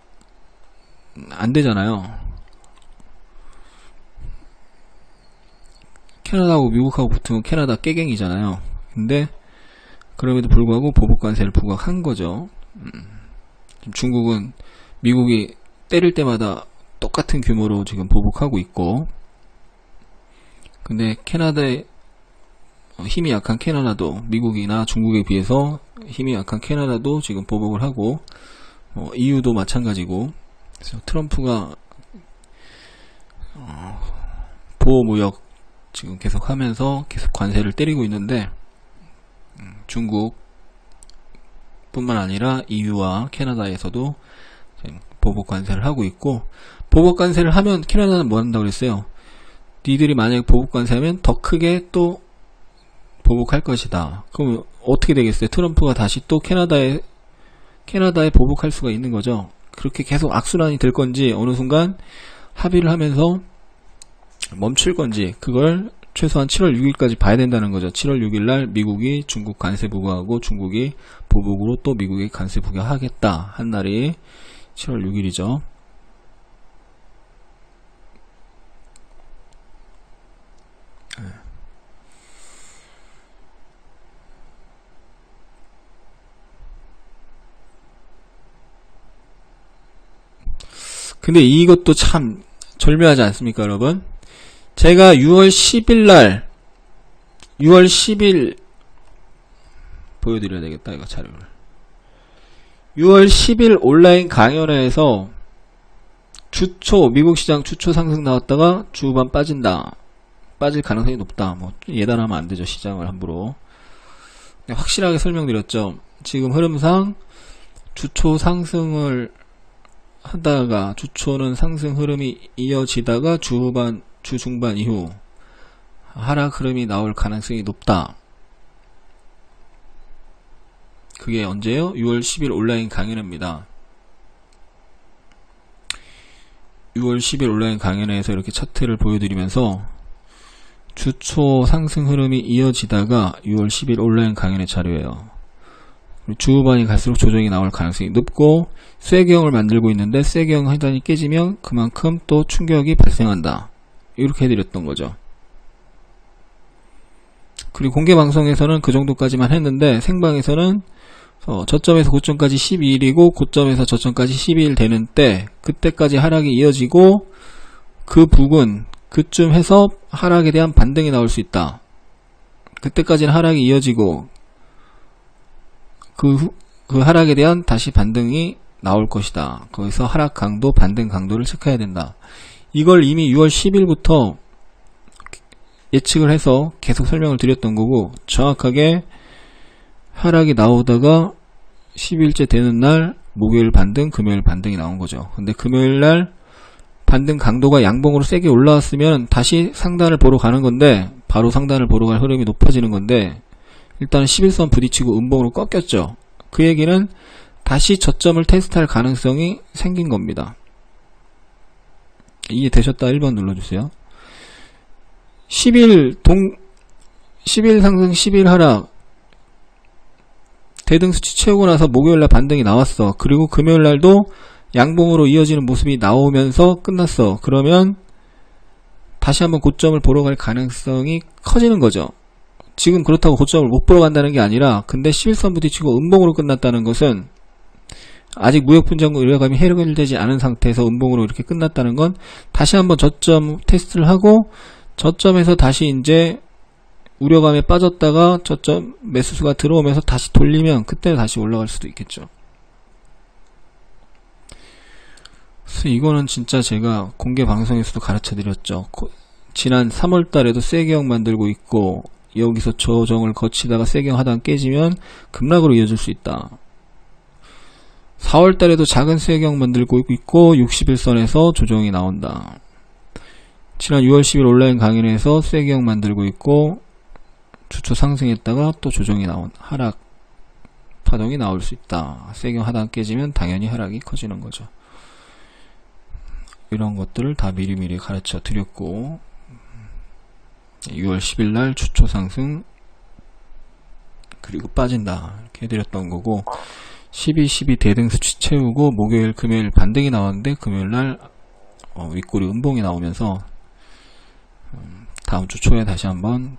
안 되잖아요. 캐나다하고 미국하고 붙으면 캐나다 깨갱이잖아요. 근데 그럼에도 불구하고 보복 관세를 부과한 거죠. 중국은 미국이 때릴 때마다 똑같은 규모로 지금 보복하고 있고, 근데 캐나다의 힘이 약한 캐나다도 미국이나 중국에 비해서 힘이 약한 캐나다도 지금 보복을 하고, EU도 마찬가지고. 그래서 트럼프가 보호무역 지금 계속 하면서 계속 관세를 때리고 있는데, 중국 뿐만 아니라 EU와 캐나다에서도 보복 관세를 하고 있고, 보복 관세를 하면 캐나다는 뭐 한다고 그랬어요? 니들이 만약에 보복 관세하면 더 크게 또 보복할 것이다. 그럼 어떻게 되겠어요? 트럼프가 다시 또 캐나다에 보복할 수가 있는 거죠. 그렇게 계속 악순환이 될 건지, 어느 순간 합의를 하면서 멈출 건지, 그걸 최소한 7월 6일까지 봐야 된다는 거죠. 7월 6일날 미국이 중국 관세 부과하고 중국이 보복으로 또 미국에 관세 부과하겠다 한 날이 7월 6일이죠. 근데 이것도 참 절묘하지 않습니까, 여러분? 제가 6월 10일 보여드려야 되겠다, 이거 자료를. 6월 10일 온라인 강연회에서 미국 시장 주초 상승 나왔다가 주 후반 빠진다. 빠질 가능성이 높다. 뭐 예단하면 안 되죠, 시장을 함부로. 확실하게 설명드렸죠. 지금 흐름상 주초 상승을 하다가 주초는 상승 흐름이 이어지다가 주 중반 이후 하락 흐름이 나올 가능성이 높다. 그게 언제요? 6월 10일 온라인 강연입니다. 6월 10일 온라인 강연에서 이렇게 차트를 보여드리면서 주초 상승 흐름이 이어지다가 6월 10일 온라인 강연의 자료예요. 주후반이 갈수록 조정이 나올 가능성이 높고 쇠경을 만들고 있는데 쇠경 하단이 깨지면 그만큼 또 충격이 발생한다. 이렇게 해드렸던 거죠. 그리고 공개방송에서는 그 정도까지만 했는데 생방에서는 저점에서 고점까지 12일이고 고점에서 저점까지 12일 되는 때 그때까지 하락이 이어지고 그 부근 그쯤 해서 하락에 대한 반등이 나올 수 있다. 그때까지는 하락이 이어지고 그 하락에 대한 다시 반등이 나올 것이다. 거기서 하락 강도, 반등 강도를 체크해야 된다. 이걸 이미 6월 10일부터 예측을 해서 계속 설명을 드렸던 거고 정확하게 하락이 나오다가 10일째 되는 날 목요일 반등, 금요일 반등이 나온 거죠. 근데 금요일 날 반등 강도가 양봉으로 세게 올라왔으면 다시 상단을 보러 가는 건데 바로 상단을 보러 갈 흐름이 높아지는 건데 일단은 11선 부딪히고 음봉으로 꺾였죠. 그 얘기는 다시 저점을 테스트할 가능성이 생긴 겁니다. 이해되셨다 1번 눌러주세요. 10일 상승 10일 하락 대등 수치 채우고 나서 목요일날 반등이 나왔어. 그리고 금요일날도 양봉으로 이어지는 모습이 나오면서 끝났어. 그러면 다시 한번 고점을 보러 갈 가능성이 커지는 거죠. 지금 그렇다고 고점을 못 보러 간다는 게 아니라 근데 11선 부딪히고 음봉으로 끝났다는 것은 아직 무역분쟁 우려감이 해결되지 않은 상태에서 음봉으로 이렇게 끝났다는 건 다시 한번 저점 테스트를 하고 저점에서 다시 이제 우려감에 빠졌다가 저점 매수수가 들어오면서 다시 돌리면 그때 다시 올라갈 수도 있겠죠. 그래서 이거는 진짜 제가 공개 방송에서도 가르쳐 드렸죠. 지난 3월달에도 쇠경 만들고 있고 여기서 조정을 거치다가 쇠경 하단 깨지면 급락으로 이어질 수 있다. 4월달에도 작은 쇠경 만들고 있고 61선에서 조정이 나온다. 지난 6월 10일 온라인 강연에서 쇠경 만들고 있고 주초 상승했다가 또 조정이 하락 파동이 나올 수 있다. 쇠경 하단 깨지면 당연히 하락이 커지는 거죠. 이런 것들을 다 미리미리 가르쳐 드렸고 6월 10일 날 주초 상승 그리고 빠진다 이렇게 해드렸던 거고 12 대등 수치 채우고 목요일 금요일 반등이 나왔는데 금요일날 윗꼬리 음봉이 나오면서 다음 주 초에 다시 한번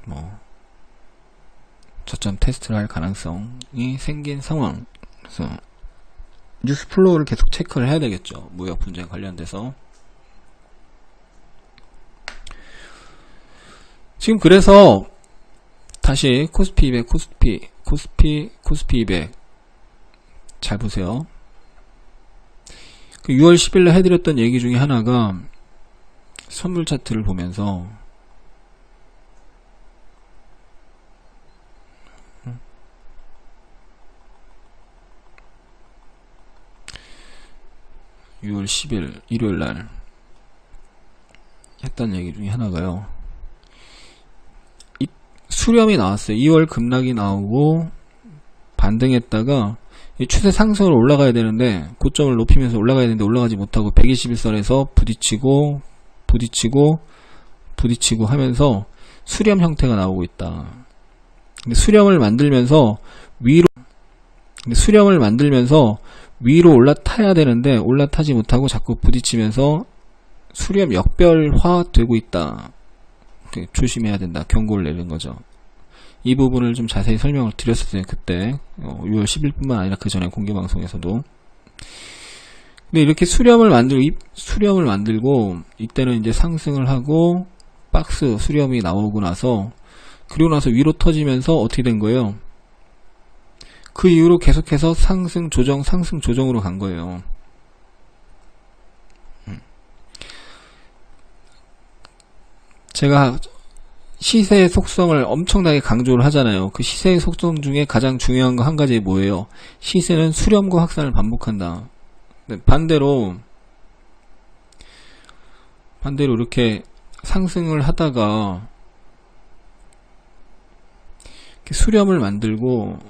저점 테스트를 할 가능성이 생긴 상황. 그래서 뉴스 플로우를 계속 체크를 해야 되겠죠. 무역 분쟁 관련돼서. 지금 그래서 다시 코스피 200 코스피 200 잘 보세요. 그 6월 10일날 해드렸던 얘기 중에 하나가 선물 차트를 보면서 6월 10일 일요일날 했던 얘기 중에 하나가요. 수렴이 나왔어요. 2월 급락이 나오고 반등했다가 추세 상승으로 올라가야 되는데 고점을 높이면서 올라가야 되는데 올라가지 못하고 121선에서 부딪히고 하면서 수렴 형태가 나오고 있다. 근데 수렴을 만들면서 위로 올라타야 되는데 올라타지 못하고 자꾸 부딪히면서 수렴 역별화 되고 있다. 조심해야 된다. 경고를 내린 거죠. 이 부분을 좀 자세히 설명을 드렸었어요. 그때 6월 10일뿐만 아니라 그 전에 공개방송에서도. 근데 이렇게 수렴을 만들고 이때는 이제 상승을 하고 박스 수렴이 나오고 나서 그리고 나서 위로 터지면서 어떻게 된 거예요? 그 이후로 계속해서 상승 조정으로 간 거예요. 제가 시세의 속성을 엄청나게 강조를 하잖아요. 그 시세의 속성 중에 가장 중요한 거 한 가지 뭐예요? 시세는 수렴과 확산을 반복한다. 반대로 이렇게 상승을 하다가 이렇게 수렴을 만들고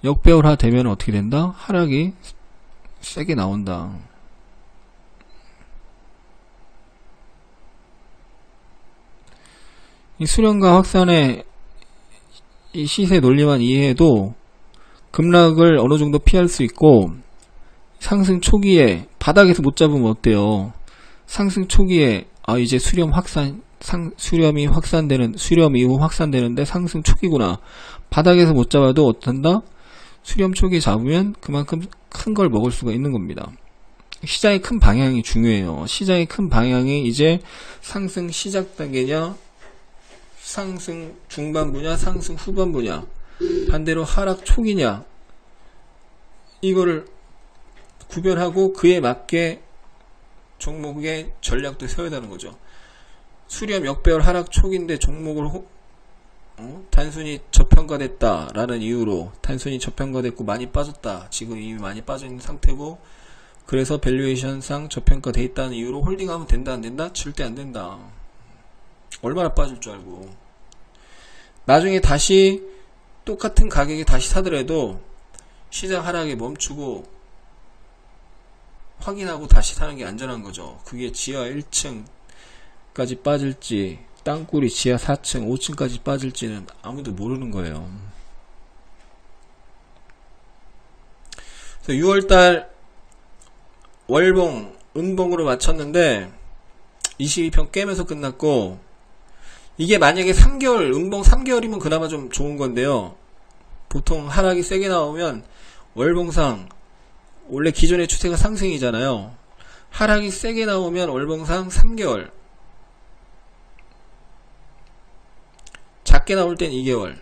역배열화 되면 어떻게 된다? 하락이 세게 나온다. 이 수렴과 확산의 이 시세 논리만 이해해도 급락을 어느 정도 피할 수 있고, 상승 초기에 바닥에서 못 잡으면 어때요? 상승 초기에 이제 수렴 이후 확산되는데 상승 초기구나. 바닥에서 못 잡아도 어떤다? 수렴 초기에 잡으면 그만큼 큰 걸 먹을 수가 있는 겁니다. 시장의 큰 방향이 중요해요. 시장의 큰 방향이 이제 상승 시작 단계냐, 상승 중반부냐, 상승 후반부냐, 반대로 하락 초기냐, 이거를 구별하고 그에 맞게 종목의 전략도 세워야 되는 거죠. 수렴 역배열 하락 초기인데 종목을 단순히 저평가됐다라는 이유로, 단순히 저평가됐고 많이 빠졌다, 지금 이미 많이 빠져있는 상태고 그래서 밸류에이션상 저평가돼 있다는 이유로 홀딩하면 된다 안 된다? 절대 안 된다. 얼마나 빠질 줄 알고. 나중에 다시 똑같은 가격에 다시 사더라도 시장 하락에 멈추고 확인하고 다시 사는 게 안전한 거죠. 그게 지하 1층까지 빠질지 땅굴이 지하 4층 5층까지 빠질지는 아무도 모르는 거예요. 그래서 6월달 월봉 음봉으로 마쳤는데 22평 깨면서 끝났고, 이게 만약에 3개월 음봉 3개월이면 그나마 좀 좋은 건데요. 보통 하락이 세게 나오면 월봉상 원래 기존의 추세가 상승이잖아요. 하락이 세게 나오면 월봉상 3개월, 작게 나올 땐 2개월.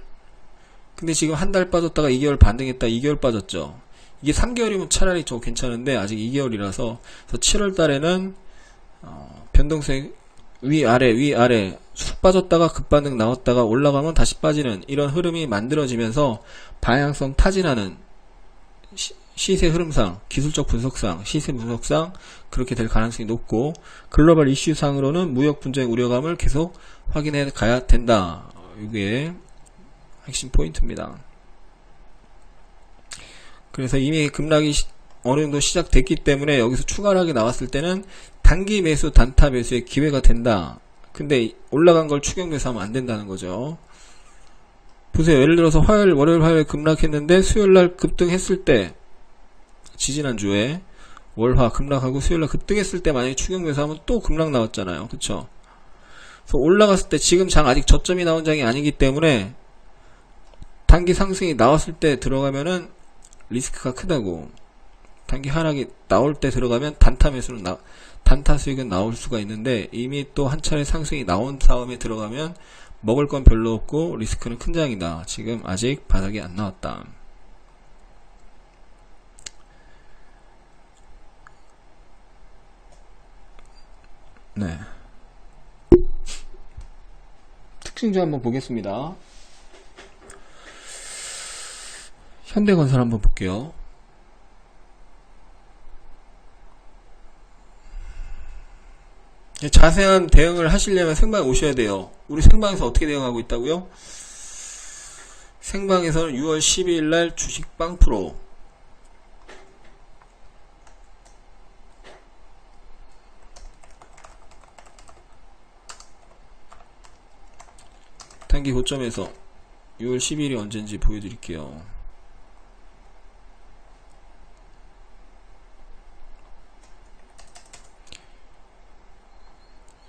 근데 지금 한 달 빠졌다가 2개월 반등했다 2개월 빠졌죠. 이게 3개월이면 차라리 더 괜찮은데 아직 2개월이라서 7월 달에는 변동성 위아래 쑥 빠졌다가 급반등 나왔다가 올라가면 다시 빠지는 이런 흐름이 만들어지면서 방향성 타진하는 시세 흐름상, 기술적 분석상, 시세 분석상 그렇게 될 가능성이 높고, 글로벌 이슈상으로는 무역 분쟁 우려감을 계속 확인해 가야 된다. 이게 핵심 포인트입니다. 그래서 이미 급락이 어느 정도 시작됐기 때문에 여기서 추가 하락이 나왔을 때는 단기 매수, 단타 매수의 기회가 된다. 근데 올라간 걸 추격 매수하면 안 된다는 거죠. 보세요. 예를 들어서 월요일, 화요일 급락했는데 수요일날 급등했을 때, 지지난주에 월화 급락하고 수요일날 급등했을 때 만약에 추격 매수하면 또 급락 나왔잖아요. 그쵸? 그래서 올라갔을 때 지금 장 아직 저점이 나온 장이 아니기 때문에 단기 상승이 나왔을 때 들어가면은 리스크가 크다고. 단기 하락이 나올 때 들어가면 단타 매수는 단타 수익은 나올 수가 있는데, 이미 또 한 차례 상승이 나온 다음에 들어가면 먹을 건 별로 없고 리스크는 큰 장이다. 지금 아직 바닥이 안 나왔다. 네. 특징주 한번 보겠습니다. 현대건설 한번 볼게요. 자세한 대응을 하시려면 생방에 오셔야 돼요. 우리 생방에서 어떻게 대응하고 있다고요? 생방에서는 6월 12일날 주식 빵 프로, 단기 고점에서 6월 10일이 언젠지 보여드릴게요.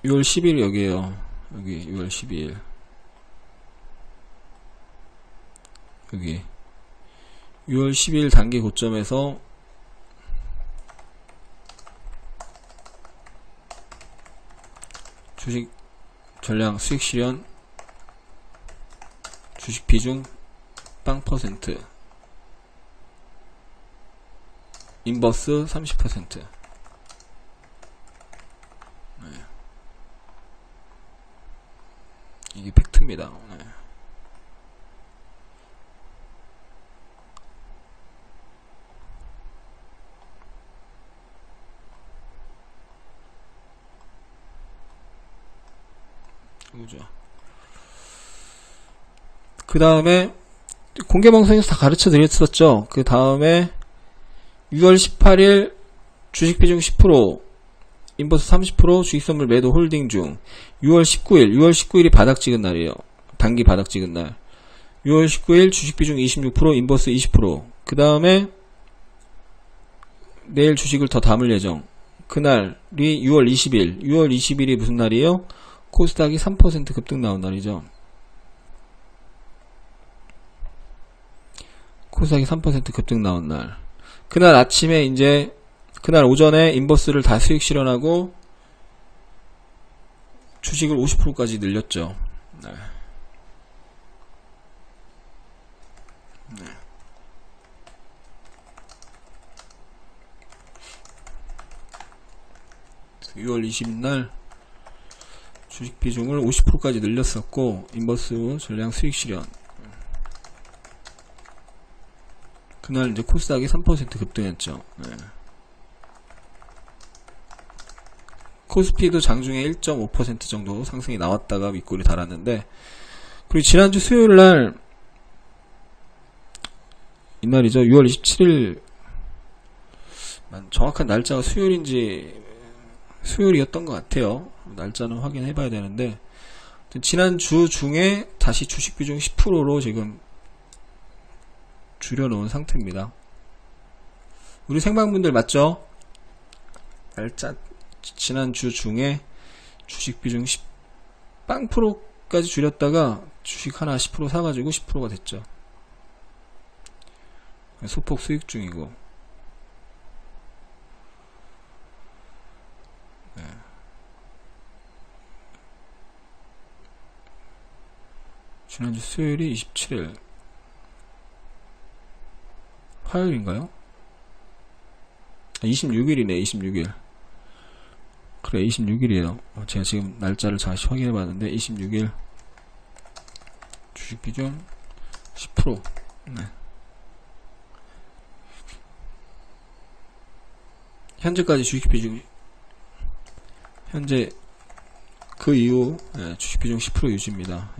6월 10일 여기에요. 여기 6월 12일 여기 6월 10일 단기 고점에서 주식 전량 수익 실현, 주식 비중 빵 퍼센트, 인버스 30%. 이게 팩트입니다. 네. 그죠. 그 다음에 공개방송에서 다 가르쳐 드렸었죠. 그 다음에 6월 18일 주식 비중 10%, 인버스 30%, 주식선물 매도 홀딩 중. 6월 19일이 바닥 찍은 날이에요. 단기 바닥 찍은 날. 6월 19일 주식 비중 26%, 인버스 20%. 그 다음에 내일 주식을 더 담을 예정. 그날이 6월 20일. 6월 20일이 무슨 날이에요? 코스닥이 3% 급등 나온 날이죠. 코스닥이 3% 급등 나온 날. 그날 아침에 이제 그날 오전에 인버스를 다 수익 실현하고 주식을 50%까지 늘렸죠. 네. 네. 그래서 6월 20일 날 주식 비중을 50%까지 늘렸었고 인버스 전량 수익 실현. 그날 이제 코스닥이 3% 급등했죠. 네. 코스피도 장중에 1.5% 정도 상승이 나왔다가 윗골이 달았는데, 그리고 지난주 수요일날 이날이죠. 6월 27일 정확한 날짜가 수요일이었던 것 같아요. 날짜는 확인해 봐야 되는데, 지난주 중에 다시 주식 비중 10%로 지금 줄여놓은 상태입니다. 우리 생방분들 맞죠? 날짜 지난주 중에 주식 비중 10%까지 줄였다가 주식 하나 10% 사가지고 10%가 됐죠. 소폭 수익 중이고. 네. 지난주 수요일이 27일. 화요일인가요? 26일이네, 26일. 그래, 26일이에요. 제가 지금 날짜를 다시 확인해봤는데 26일 주식 비중 10%. 네. 현재까지 주식 비중, 현재 그 이후 주식 비중 10% 유지입니다.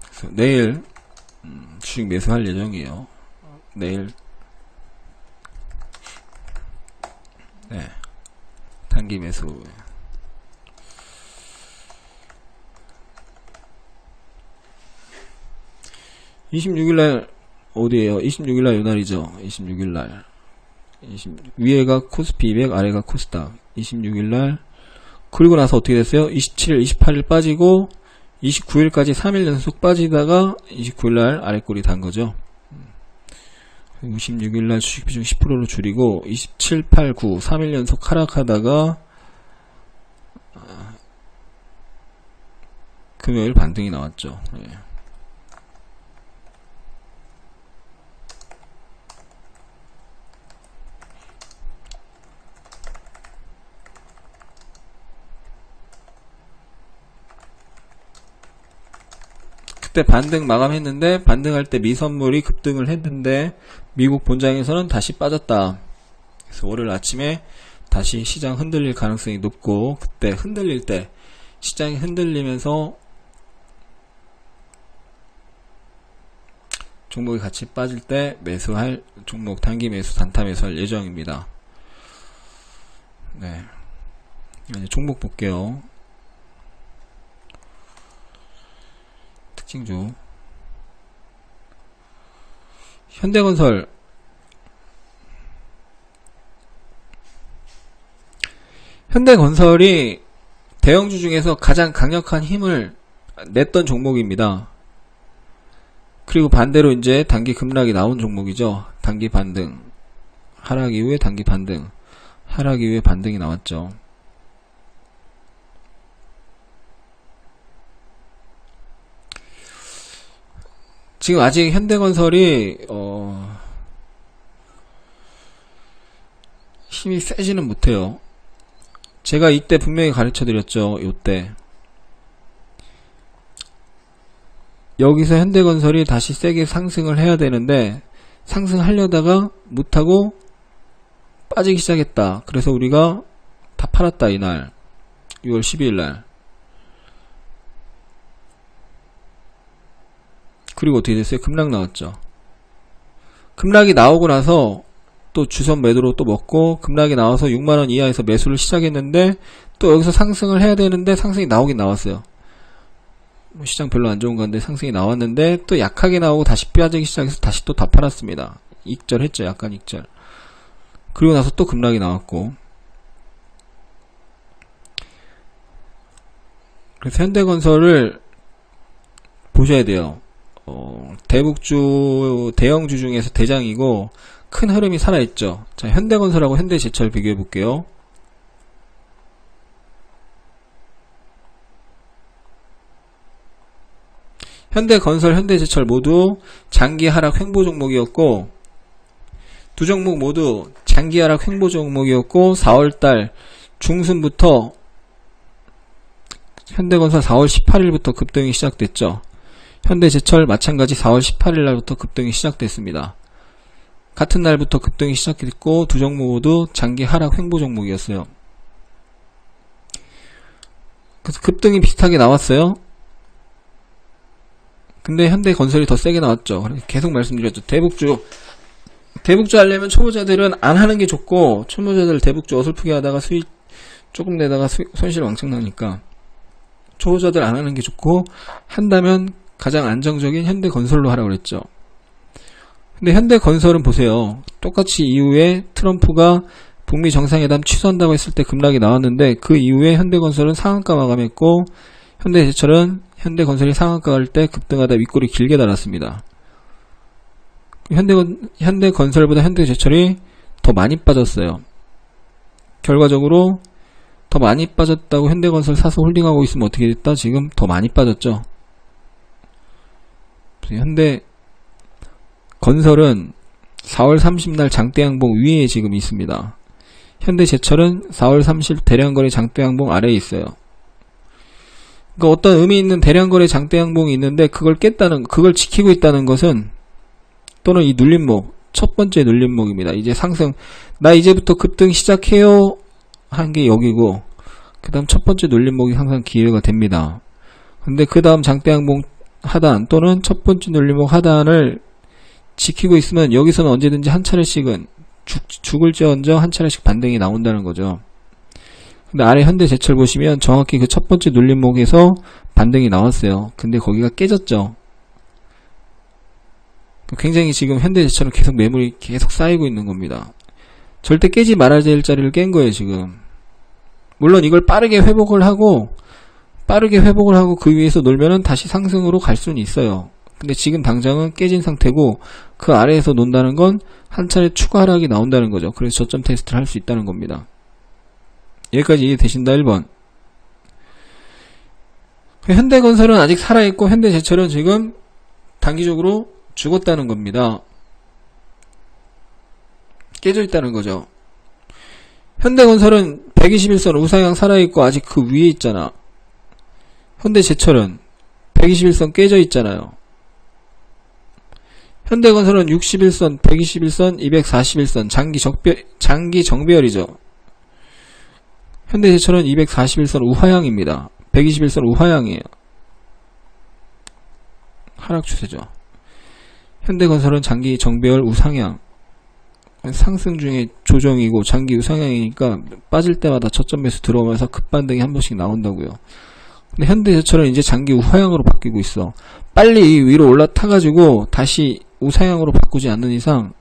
그래서 내일 주식 매수할 예정이에요. 내일 단기 매수. 26일날 어디에요? 26일날 요날이죠. 26일날 위에가 코스피 200, 아래가 코스닥. 26일날 그리고 나서 어떻게 됐어요? 27일, 28일 빠지고 29일까지 3일 연속 빠지다가 29일날 아래꼴이 단 거죠. 26일날 주식 비중 10%로 줄이고 27, 8, 9 3일 연속 하락하다가 금요일 반등이 나왔죠. 그때 반등 마감했는데 반등할 때 미선물이 급등을 했는데 미국 본장에서는 다시 빠졌다. 그래서 월요일 아침에 다시 시장 흔들릴 가능성이 높고, 그때 흔들릴 때 시장이 흔들리면서 종목이 같이 빠질 때 매수할 종목 단기 매수 단타 매수할 예정입니다. 네, 이제 종목 볼게요. 특징주 현대건설. 현대건설이 대형주 중에서 가장 강력한 힘을 냈던 종목입니다. 그리고 반대로 이제 단기 급락이 나온 종목이죠. 단기 반등, 하락 이후에 단기 반등, 하락 이후에 반등이 나왔죠. 지금 아직 현대건설이 힘이 세지는 못해요. 제가 이때 분명히 가르쳐 드렸죠. 요때 여기서 현대건설이 다시 세게 상승을 해야 되는데 상승하려다가 못하고 빠지기 시작했다. 그래서 우리가 다 팔았다. 이날 6월 12일날. 그리고 어떻게 됐어요? 급락 나왔죠. 급락이 나오고 나서 또 주선 매도로 또 먹고 급락이 나와서 6만원 이하에서 매수를 시작했는데 또 여기서 상승을 해야 되는데 상승이 나오긴 나왔어요. 시장 별로 안 좋은 건데 상승이 나왔는데 또 약하게 나오고 다시 빠지기 시작해서 다시 또 다 팔았습니다. 익절했죠. 약간 익절. 그리고 나서 또 급락이 나왔고. 그래서 현대건설을 보셔야 돼요. 대북주 대형주 중에서 대장이고 큰 흐름이 살아있죠. 자, 현대건설하고 현대제철 비교해 볼게요. 현대건설, 현대제철 모두 장기 하락 횡보 종목이었고, 두 종목 모두 장기 하락 횡보 종목이었고, 4월달 중순부터 현대건설 4월 18일부터 급등이 시작됐죠. 현대제철 마찬가지 4월 18일 날부터 급등이 시작됐습니다. 같은 날부터 급등이 시작됐고, 두 종목 모두 장기 하락 횡보 종목이었어요. 그래서 급등이 비슷하게 나왔어요. 근데 현대건설이 더 세게 나왔죠. 계속 말씀드렸죠. 대북주 하려면 초보자들은 안 하는 게 좋고, 초보자들 대북주 어설프게 하다가 수익 조금 내다가 손실 왕창 나니까 초보자들 안 하는 게 좋고, 한다면 가장 안정적인 현대건설로 하라고 그랬죠. 근데 현대건설은 보세요. 똑같이 이후에 트럼프가 북미 정상회담 취소한다고 했을 때 급락이 나왔는데, 그 이후에 현대건설은 상한가 마감했고, 현대제철은 현대건설이 상한가 갈 때 급등하다 윗골이 길게 달았습니다. 현대건설보다 현대제철이 더 많이 빠졌어요. 결과적으로 더 많이 빠졌다고 현대건설 사서 홀딩하고 있으면 어떻게 됐다? 지금 더 많이 빠졌죠. 현대건설은 4월 30날 장대양봉 위에 지금 있습니다. 현대제철은 4월 30일 대량거래 장대양봉 아래에 있어요. 그러니까 어떤 의미 있는 대량거래 장대양봉이 있는데 그걸 지키고 있다는 것은, 또는 이 눌림목, 첫 번째 눌림목입니다. 이제 상승, 나 이제부터 급등 시작해요 한 게 여기고, 그 다음 첫 번째 눌림목이 항상 기회가 됩니다. 근데 그 다음 장대양봉 하단 또는 첫 번째 눌림목 하단을 지키고 있으면 여기서는 언제든지 한 차례씩은 죽을지언정 한 차례씩 반등이 나온다는 거죠. 근데 아래 현대제철 보시면 정확히 그 첫 번째 눌림목에서 반등이 나왔어요. 근데 거기가 깨졌죠. 굉장히 지금 현대제철은 계속 매물이 계속 쌓이고 있는 겁니다. 절대 깨지 말아야 될 자리를 깬 거예요, 지금. 물론 이걸 빠르게 회복을 하고 그 위에서 놀면은 다시 상승으로 갈 수는 있어요. 근데 지금 당장은 깨진 상태고, 그 아래에서 논다는 건 한 차례 추가 하락이 나온다는 거죠. 그래서 저점 테스트를 할 수 있다는 겁니다. 여기까지 이해되신다. 1번. 현대건설은 아직 살아있고 현대제철은 지금 단기적으로 죽었다는 겁니다. 깨져 있다는 거죠. 현대건설은 121선 우상향 살아있고 아직 그 위에 있잖아. 현대제철은 121선 깨져 있잖아요. 현대건설은 61선, 121선, 241선 장기 정배열이죠. 현대제철은 241선 우하향입니다. 121선 우하향이에요. 하락 추세죠. 현대건설은 장기 정배열 우상향, 상승 중에 조정이고 장기 우상향이니까 빠질 때마다 저점 매수 들어오면서 급반등이 한 번씩 나온다고요. 근데 현대제철은 이제 장기 우하향으로 바뀌고 있어. 빨리 위로 올라타가지고 다시 우상향으로 바꾸지 않는 이상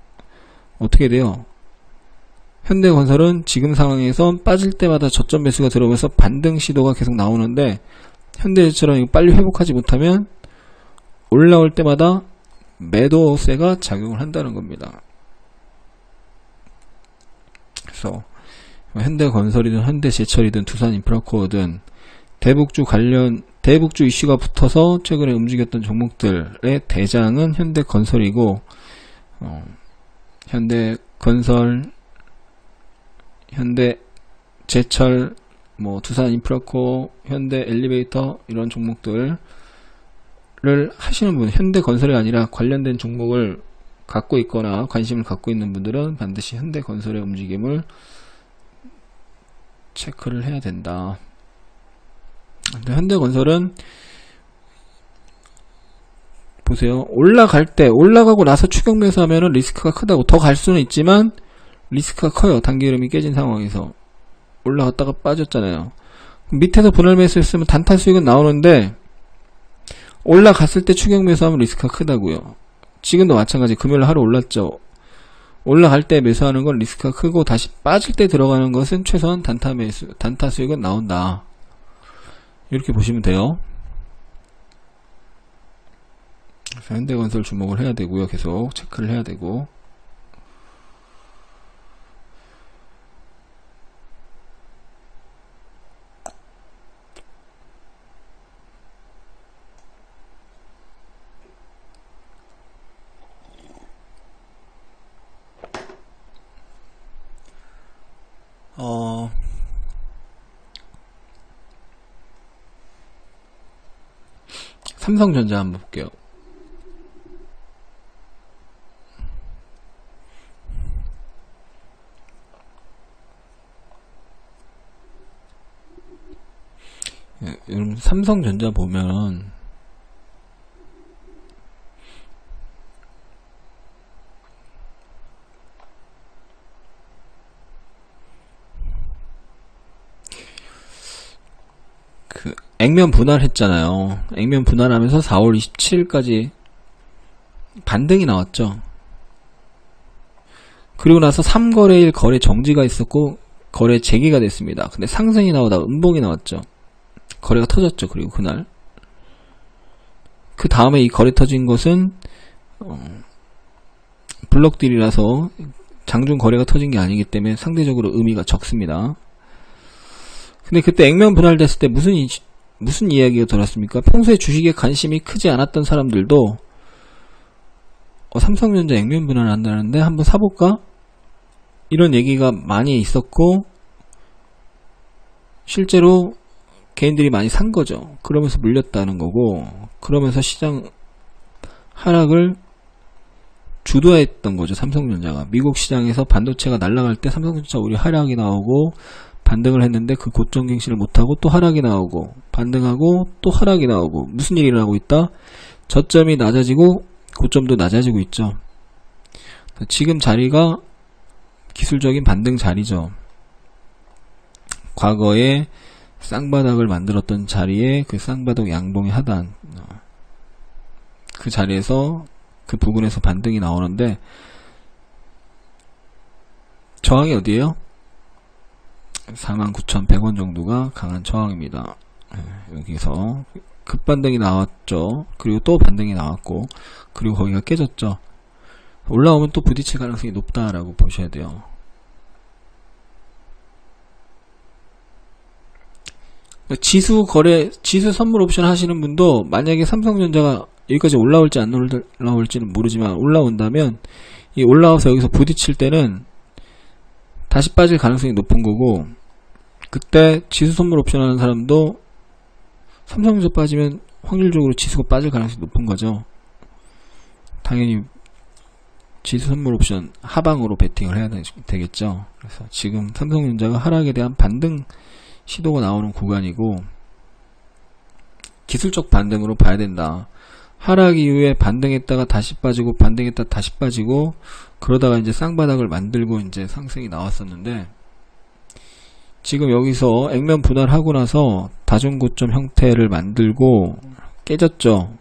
어떻게 돼요? 현대건설은 지금 상황에선 빠질 때마다 저점 매수가 들어오면서 반등 시도가 계속 나오는데, 현대제철은 이거 빨리 회복하지 못하면 올라올 때마다 매도세가 작용을 한다는 겁니다. 그래서 현대건설이든 현대제철이든 두산인프라코어든 대북주 이슈가 붙어서 최근에 움직였던 종목들의 대장은 현대건설이고, 현대건설, 현대제철, 뭐 두산 인프라코, 현대 엘리베이터 이런 종목들을 하시는 분, 현대건설이 아니라 관련된 종목을 갖고 있거나 관심을 갖고 있는 분들은 반드시 현대건설의 움직임을 체크를 해야 된다. 현대건설은 보세요. 올라갈 때, 올라가고 나서 추격 매수하면은 리스크가 크다고. 더 갈 수는 있지만 리스크가 커요. 단기 흐름이 깨진 상황에서. 올라갔다가 빠졌잖아요. 밑에서 분할 매수했으면 단타 수익은 나오는데 올라갔을 때 추격 매수하면 리스크가 크다고요. 지금도 마찬가지. 금요일 하루 올랐죠. 올라갈 때 매수하는 건 리스크가 크고 다시 빠질 때 들어가는 것은 최소한 단타 매수, 단타 수익은 나온다. 이렇게 보시면 돼요. 그래서 현대건설 주목을 해야 되고요. 계속 체크를 해야 되고. 삼성전자 한번 볼게요. 여러분 삼성전자 보면 그 액면 분할했잖아요. 액면 분할하면서 4월 27일까지 반등이 나왔죠. 그리고 나서 3거래일 거래 정지가 있었고 거래 재개가 됐습니다. 근데 상승이 나오다가 음봉이 나왔죠. 거래가 터졌죠. 그리고 그날 그 다음에 이 거래 터진 것은 블록딜이라서 장중 거래가 터진 게 아니기 때문에 상대적으로 의미가 적습니다. 근데 그때 액면 분할됐을 때 무슨 이야기가 돌았습니까? 평소에 주식에 관심이 크지 않았던 사람들도 삼성전자 액면 분할 한다는데 한번 사볼까? 이런 얘기가 많이 있었고 실제로 개인들이 많이 산 거죠. 그러면서 물렸다는 거고, 그러면서 시장 하락을 주도했던 거죠. 삼성전자가. 미국 시장에서 반도체가 날아갈 때 삼성전자 우리 하락이 나오고 반등을 했는데 그 고점 갱신을 못하고 또 하락이 나오고 반등하고 또 하락이 나오고 무슨 일이 일어나고 있다? 저점이 낮아지고 고점도 낮아지고 있죠. 지금 자리가 기술적인 반등 자리죠. 과거에 쌍바닥을 만들었던 자리에 그 쌍바닥 양봉의 하단, 그 자리에서 그 부근에서 반등이 나오는데 저항이 어디에요? 49,100원 정도가 강한 저항입니다. 여기서 급반등이 나왔죠. 그리고 또 반등이 나왔고, 그리고 거기가 깨졌죠. 올라오면 또 부딪힐 가능성이 높다라고 보셔야 돼요. 지수 거래, 지수 선물 옵션 하시는 분도 만약에 삼성전자가 여기까지 올라올지 안 올라올지는 모르지만 올라온다면 이 올라와서 여기서 부딪힐 때는 다시 빠질 가능성이 높은 거고, 그때 지수 선물 옵션 하는 사람도 삼성전자 빠지면 확률적으로 지수가 빠질 가능성이 높은 거죠. 당연히 지수 선물 옵션 하방으로 베팅을 해야 되겠죠. 그래서 지금 삼성전자가 하락에 대한 반등 시도가 나오는 구간이고 기술적 반등으로 봐야 된다. 하락 이후에 반등했다가 다시 빠지고 반등했다 다시 빠지고 그러다가 이제 쌍바닥을 만들고 이제 상승이 나왔었는데, 지금 여기서 액면 분할하고 나서 다중고점 형태를 만들고 깨졌죠.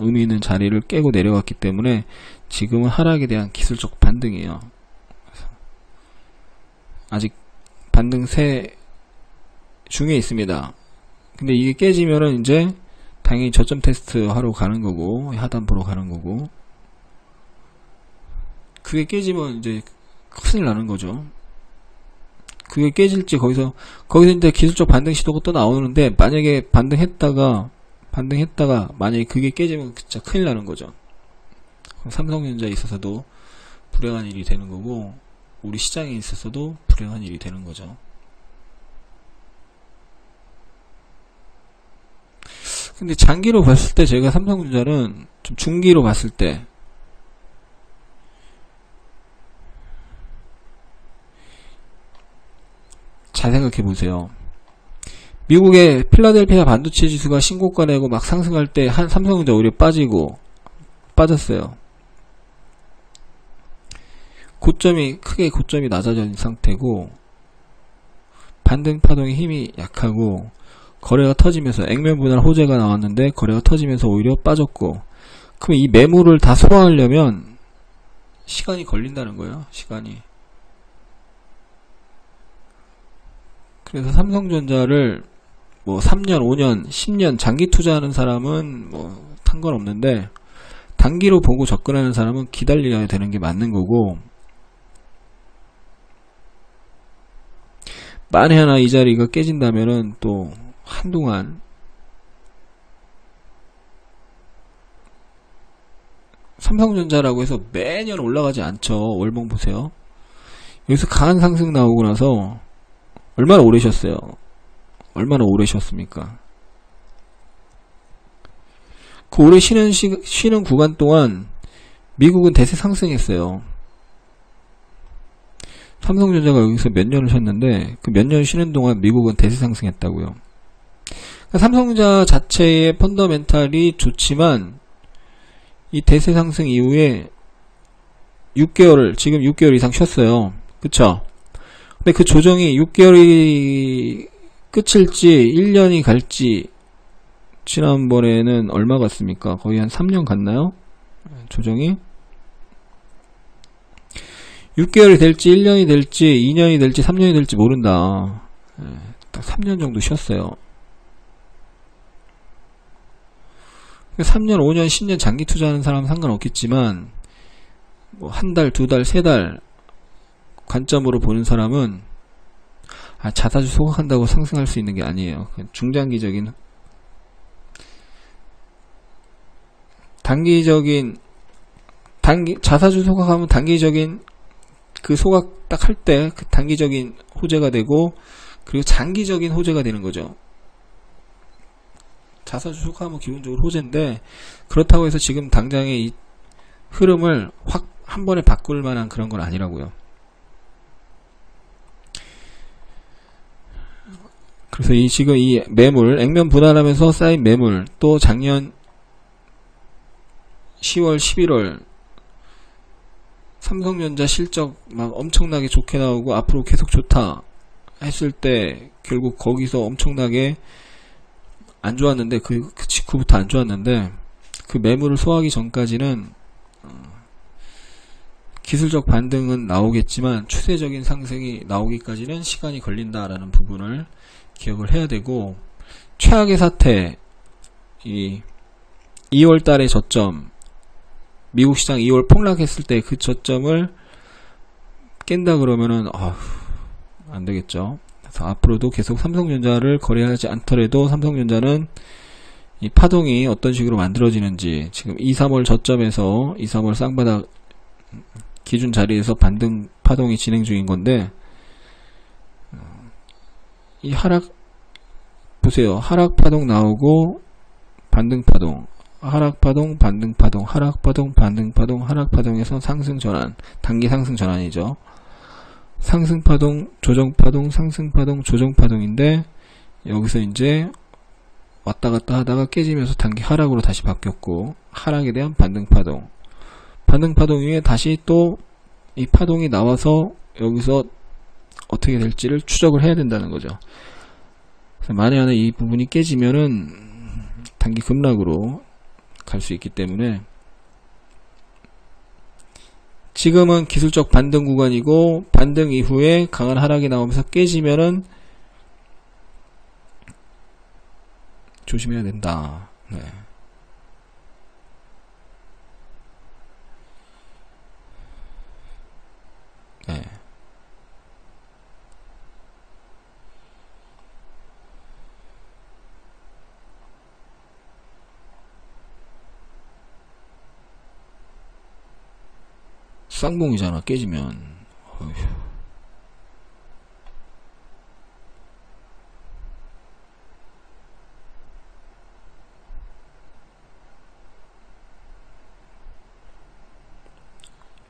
의미 있는 자리를 깨고 내려갔기 때문에 지금은 하락에 대한 기술적 반등이에요. 아직 반등세 중에 있습니다. 근데 이게 깨지면은 이제 당연히 저점 테스트 하러 가는 거고 하단 보러 가는 거고, 그게 깨지면 이제 큰일 나는 거죠. 그게 깨질지 거기서 이제 기술적 반등 시도가 또 나오는데, 만약에 반등했다가 만약에 그게 깨지면 진짜 큰일 나는 거죠. 그럼 삼성전자에 있어서도 불행한 일이 되는 거고 우리 시장에 있어서도 불행한 일이 되는 거죠. 근데 장기로 봤을 때 제가 삼성전자는 좀 중기로 봤을 때 잘 생각해 보세요. 미국의 필라델피아 반도체 지수가 신고가 내고 막 상승할 때 한 삼성전자 오히려 빠졌어요. 크게 고점이 낮아진 상태고 반등 파동의 힘이 약하고 거래가 터지면서 액면 분할 호재가 나왔는데 거래가 터지면서 오히려 빠졌고, 그럼 이 매물을 다 소화하려면 시간이 걸린다는 거예요. 시간이. 그래서 삼성전자를 뭐 3년, 5년, 10년 장기 투자하는 사람은 뭐 상관없는데 단기로 보고 접근하는 사람은 기다려야 되는 게 맞는 거고, 만에 하나 이 자리가 깨진다면은 또 한동안 삼성전자라고 해서 매년 올라가지 않죠. 월봉 보세요. 여기서 강한 상승 나오고 나서 얼마나 오래 쉬었어요. 얼마나 오래 쉬었습니까? 그 오래 쉬는 구간 동안 미국은 대세 상승했어요. 삼성전자가 여기서 몇 년을 쉬었는데 그 몇 년 쉬는 동안 미국은 대세 상승했다고요. 그러니까 삼성전자 자체의 펀더멘탈이 좋지만 이 대세 상승 이후에 지금 6개월 이상 쉬었어요. 그쵸? 근데 그 조정이 6개월이 끝일지 1년이 갈지, 지난번에는 얼마 갔습니까? 거의 한 3년 갔나요? 조정이? 6개월이 될지 1년이 될지 2년이 될지 3년이 될지 모른다. 딱 3년 정도 쉬었어요. 3년, 5년, 10년 장기 투자하는 사람은 상관없겠지만 뭐 한 달, 두 달, 세 달 관점으로 보는 사람은 자사주 소각한다고 상승할 수 있는 게 아니에요. 중장기적인, 자사주 소각하면 단기적인 그 소각 딱 할 때 그 단기적인 호재가 되고, 그리고 장기적인 호재가 되는 거죠. 자사주 소각하면 기본적으로 호재인데, 그렇다고 해서 지금 당장의 이 흐름을 확 한 번에 바꿀 만한 그런 건 아니라고요. 그래서 지금 이 매물, 액면 분할하면서 쌓인 매물, 또 작년 10월, 11월 삼성전자 실적 막 엄청나게 좋게 나오고 앞으로 계속 좋다 했을 때 결국 거기서 엄청나게 안 좋았는데, 그 직후부터 안 좋았는데, 그 매물을 소화하기 전까지는 기술적 반등은 나오겠지만 추세적인 상승이 나오기까지는 시간이 걸린다라는 부분을 기억을 해야 되고, 최악의 사태, 이 2월 달의 저점, 미국 시장 2월 폭락했을 때 그 저점을 깬다 그러면은 안 되겠죠. 그래서 앞으로도 계속 삼성전자를 거래하지 않더라도 삼성전자는 이 파동이 어떤 식으로 만들어지는지, 지금 2, 3월 저점에서 2, 3월 쌍바닥 기준 자리에서 반등 파동이 진행 중인 건데, 이 하락 보세요. 하락 파동 나오고 반등 파동, 하락 파동, 반등 파동, 하락 파동, 반등 파동, 하락 파동에서 상승 전환, 단기 상승 전환이죠. 상승 파동, 조정 파동, 상승 파동, 조정 파동인데, 여기서 이제 왔다 갔다 하다가 깨지면서 단기 하락으로 다시 바뀌었고, 하락에 대한 반등 파동, 반등 파동 위에 다시 또 이 파동이 나와서 여기서 어떻게 될지를 추적을 해야 된다는 거죠. 그래서 만에 하나 이 부분이 깨지면은 단기 급락으로 갈 수 있기 때문에, 지금은 기술적 반등 구간이고, 반등 이후에 강한 하락이 나오면서 깨지면은 조심해야 된다. 네. 네. 쌍봉이잖아, 깨지면. 어휴.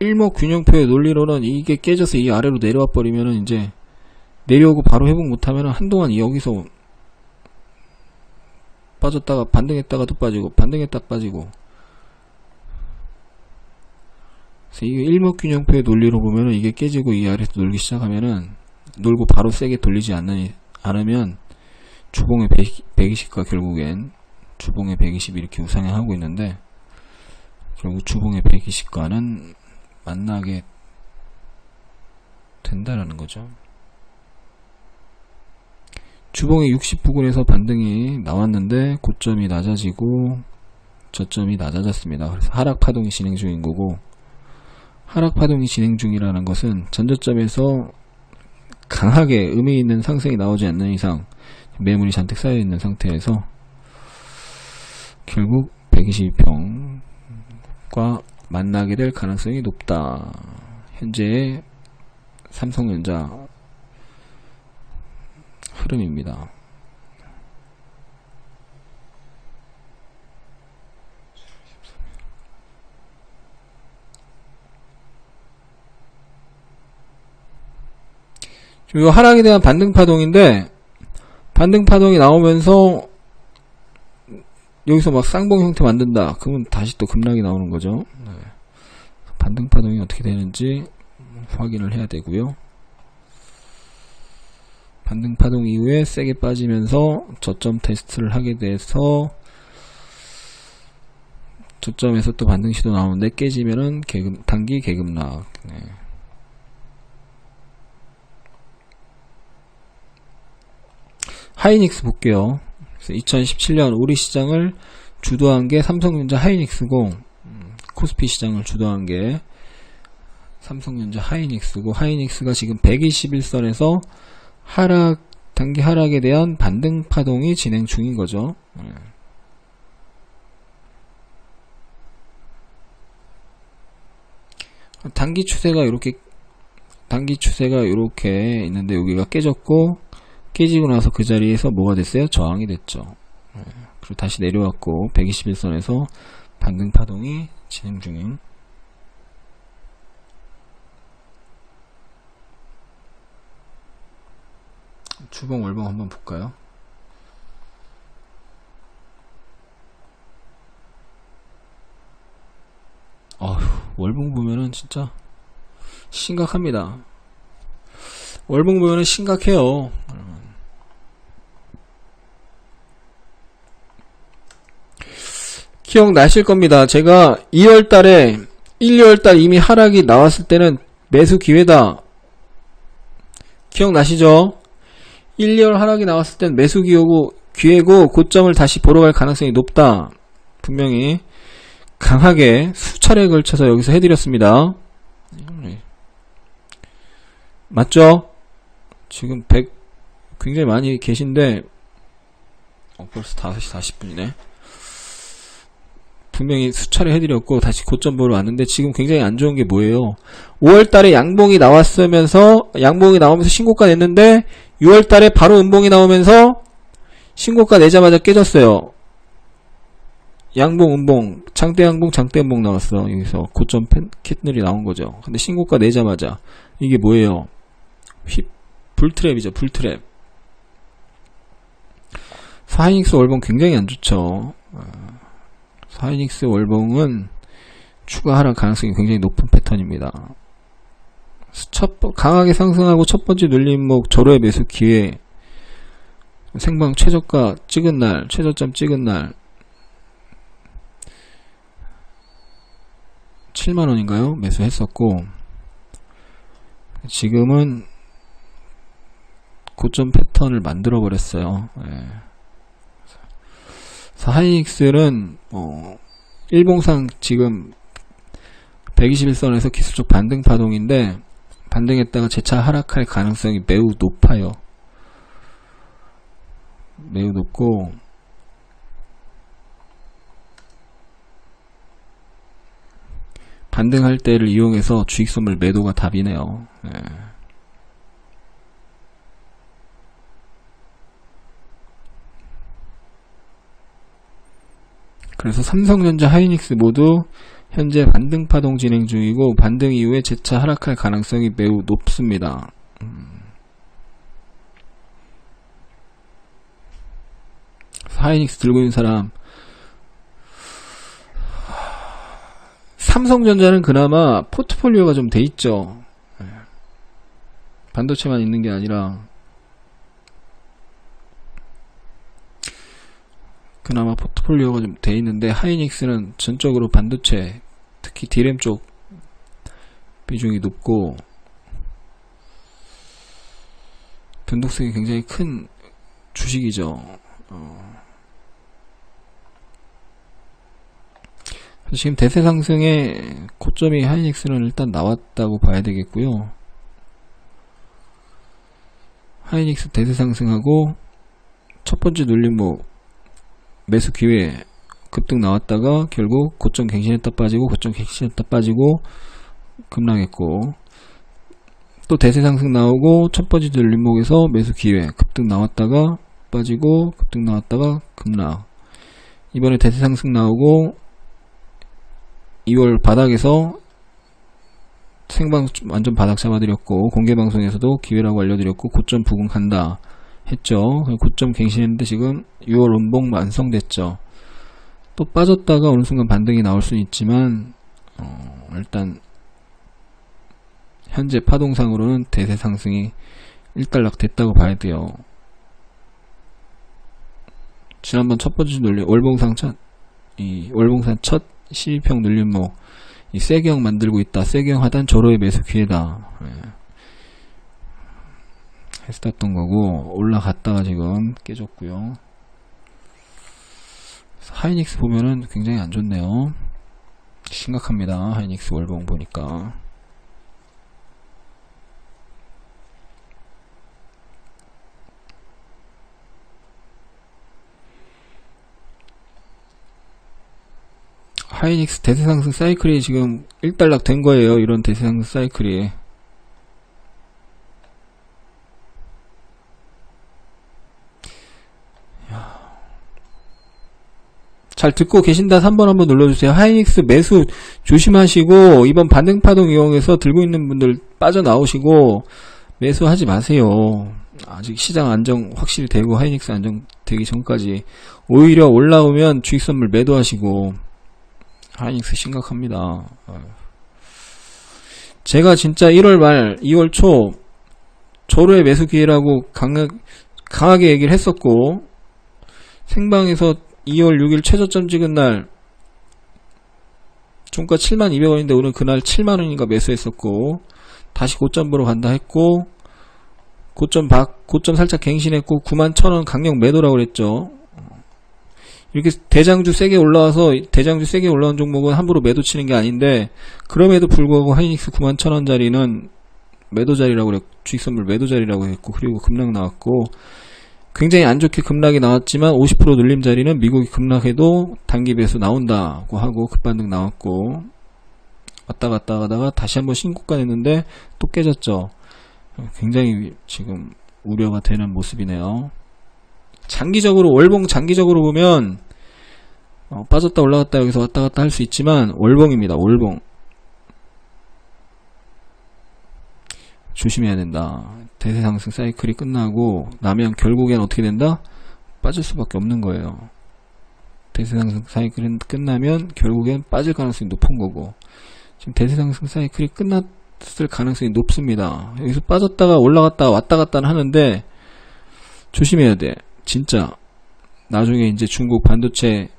일목균형표의 논리로는 이게 깨져서 이 아래로 내려와 버리면은 이제 내려오고 바로 회복 못하면은 한동안 여기서 빠졌다가 반등했다가 또 빠지고 반등했다 빠지고. 그래서 이게 일목균형표의 논리로 보면은 이게 깨지고 이 아래에서 놀기 시작하면은 놀고 바로 세게 돌리지 않으면 주봉의 120가 결국엔 주봉의 120이 이렇게 우상향하고 있는데 결국 주봉의 120과는 만나게 된다라는 거죠. 주봉의 60 부근에서 반등이 나왔는데 고점이 낮아지고 저점이 낮아졌습니다. 그래서 하락 파동이 진행 중인 거고, 하락 파동이 진행 중이라는 것은 전저점에서 강하게 의미 있는 상승이 나오지 않는 이상 매물이 잔뜩 쌓여 있는 상태에서 결국 122평과 만나게 될 가능성이 높다. 현재의 삼성전자 흐름입니다. 이 하락에 대한 반등파동인데, 반등파동이 나오면서 여기서 막 쌍봉 형태 만든다. 그러면 다시 또 급락이 나오는 거죠. 네. 반등파동이 어떻게 되는지 확인을 해야 되고요. 반등파동 이후에 세게 빠지면서 저점 테스트를 하게 돼서 저점에서 또 반등 시도 나오는데 깨지면은 단기 계급락. 네. 하이닉스 볼게요. 2017년 우리 시장을 주도한 게 삼성전자 하이닉스고, 코스피 시장을 주도한 게 삼성전자 하이닉스고, 하이닉스가 지금 121선에서 단기 하락에 대한 반등 파동이 진행 중인 거죠. 단기 추세가 이렇게 있는데 여기가 깨졌고, 깨지고 나서 그 자리에서 뭐가 됐어요? 저항이 됐죠. 그리고 다시 내려왔고 121선에서 반등 파동이 진행 중인. 주봉 월봉 한번 볼까요? 월봉 보면은 진짜 심각합니다. 월봉 보면은 심각해요. 기억나실 겁니다. 제가 2월달에 1, 2월달 이미 하락이 나왔을 때는 매수 기회다. 기억나시죠? 1, 2월 하락이 나왔을 땐 매수 기회고 고점을 다시 보러 갈 가능성이 높다. 분명히 강하게 수차례에 걸쳐서 여기서 해드렸습니다. 맞죠? 지금 굉장히 많이 계신데 벌써 5시 40분이네. 분명히 수차례 해드렸고 다시 고점 보러 왔는데 지금 굉장히 안 좋은 게 뭐예요? 5월달에 양봉이 나오면서 신고가 냈는데 6월달에 바로 음봉이 나오면서 신고가 내자마자 깨졌어요. 양봉, 음봉, 장대 양봉, 장대 음봉 나왔어. 여기서 고점 캔들이 나온 거죠. 근데 신고가 내자마자 이게 뭐예요? 불트랩이죠. 불트랩. 하이닉스 월봉 굉장히 안 좋죠. 하이닉스 월봉은 추가 하락 가능성이 굉장히 높은 패턴입니다. 강하게 상승하고 첫 번째 눌림목 절호의 매수 기회, 생방 최저가 찍은 날, 최저점 찍은 날 7만원인가요? 매수했었고, 지금은 고점 패턴을 만들어 버렸어요. 하이닉스는 일봉상 지금 121선에서 기술적 반등 파동인데 반등했다가 재차 하락할 가능성이 매우 높아요. 매우 높고 반등할 때를 이용해서 주익선물 매도가 답이네요. 그래서 삼성전자, 하이닉스 모두 현재 반등 파동 진행 중이고 반등 이후에 재차 하락할 가능성이 매우 높습니다. 하이닉스 들고 있는 사람, 삼성전자는 그나마 포트폴리오가 좀 돼 있죠. 반도체만 있는 게 아니라 그나마 포트폴리오가 좀 돼 있는데, 하이닉스는 전적으로 반도체, 특히 D램 쪽 비중이 높고 변동성이 굉장히 큰 주식이죠. 지금 대세 상승의 고점이 하이닉스는 일단 나왔다고 봐야 되겠고요. 하이닉스 대세 상승하고 첫 번째 눌림목 매수 기회 급등 나왔다가 결국 고점 갱신했다 빠지고, 고점 갱신했다 빠지고 급락했고, 또 대세 상승 나오고 첫 번째 눌림목에서 매수 기회 급등 나왔다가 빠지고, 급등 나왔다가 급락. 이번에 대세 상승 나오고 2월 바닥에서 생방 완전 바닥 잡아드렸고, 공개방송에서도 기회라고 알려드렸고, 고점 부근간다 했죠. 고점 갱신했는데 지금 6월 원봉 완성됐죠. 또 빠졌다가 어느 순간 반등이 나올 수는 있지만 일단 현재 파동상으로는 대세 상승이 일단락 됐다고 봐야 돼요. 지난번 첫 번째 눌림 월봉상 첫 12평 눌림목, 이 세경 만들고 있다, 세경 하단 저로의 매수 기회다 했었던 거고, 올라갔다가 지금 깨졌고요. 하이닉스 보면은 굉장히 안 좋네요. 심각합니다. 하이닉스 월봉 보니까. 하이닉스 대세상승 사이클이 지금 일단락 된 거예요. 이런 대세상승 사이클이. 잘 듣고 계신다 3번 한번 눌러주세요. 하이닉스 매수 조심하시고, 이번 반등파동 이용해서 들고 있는 분들 빠져나오시고 매수하지 마세요. 아직 시장 안정 확실히 되고 하이닉스 안정되기 전까지 오히려 올라오면 주식선물 매도하시고. 하이닉스 심각합니다. 제가 진짜 1월 말 2월 초 조로의 매수 기회라고 강하게 얘기를 했었고, 생방에서 2월 6일 최저점 찍은 날 종가 72,200원인데 오늘 그날 7만원인가 매수했었고, 다시 고점 보러 간다 했고, 고점 살짝 갱신했고 91,000원 강력 매도라고 그랬죠. 이렇게 대장주 세게 올라와서, 대장주 세게 올라온 종목은 함부로 매도 치는 게 아닌데, 그럼에도 불구하고 하이닉스 91,000원짜리는 매도 자리라고 그랬고, 주식선물 매도 자리라고 했고, 그리고 급락 나왔고, 굉장히 안 좋게 급락이 나왔지만 50% 눌림 자리는 미국이 급락해도 단기 배수 나온다고 하고 급반등 나왔고, 왔다 갔다 하다가 다시 한번 신고가 냈는데 또 깨졌죠. 굉장히 지금 우려가 되는 모습이네요. 장기적으로, 월봉 장기적으로 보면 빠졌다 올라갔다 여기서 왔다 갔다 할 수 있지만 월봉입니다. 월봉 조심해야 된다. 대세 상승 사이클이 끝나고 나면 결국엔 어떻게 된다? 빠질 수밖에 없는 거예요. 대세 상승 사이클이 끝나면 결국엔 빠질 가능성이 높은 거고, 지금 대세 상승 사이클이 끝났을 가능성이 높습니다. 여기서 빠졌다가 올라갔다가 왔다 갔다 하는데 조심해야 돼. 진짜 나중에 이제 중국 반도체,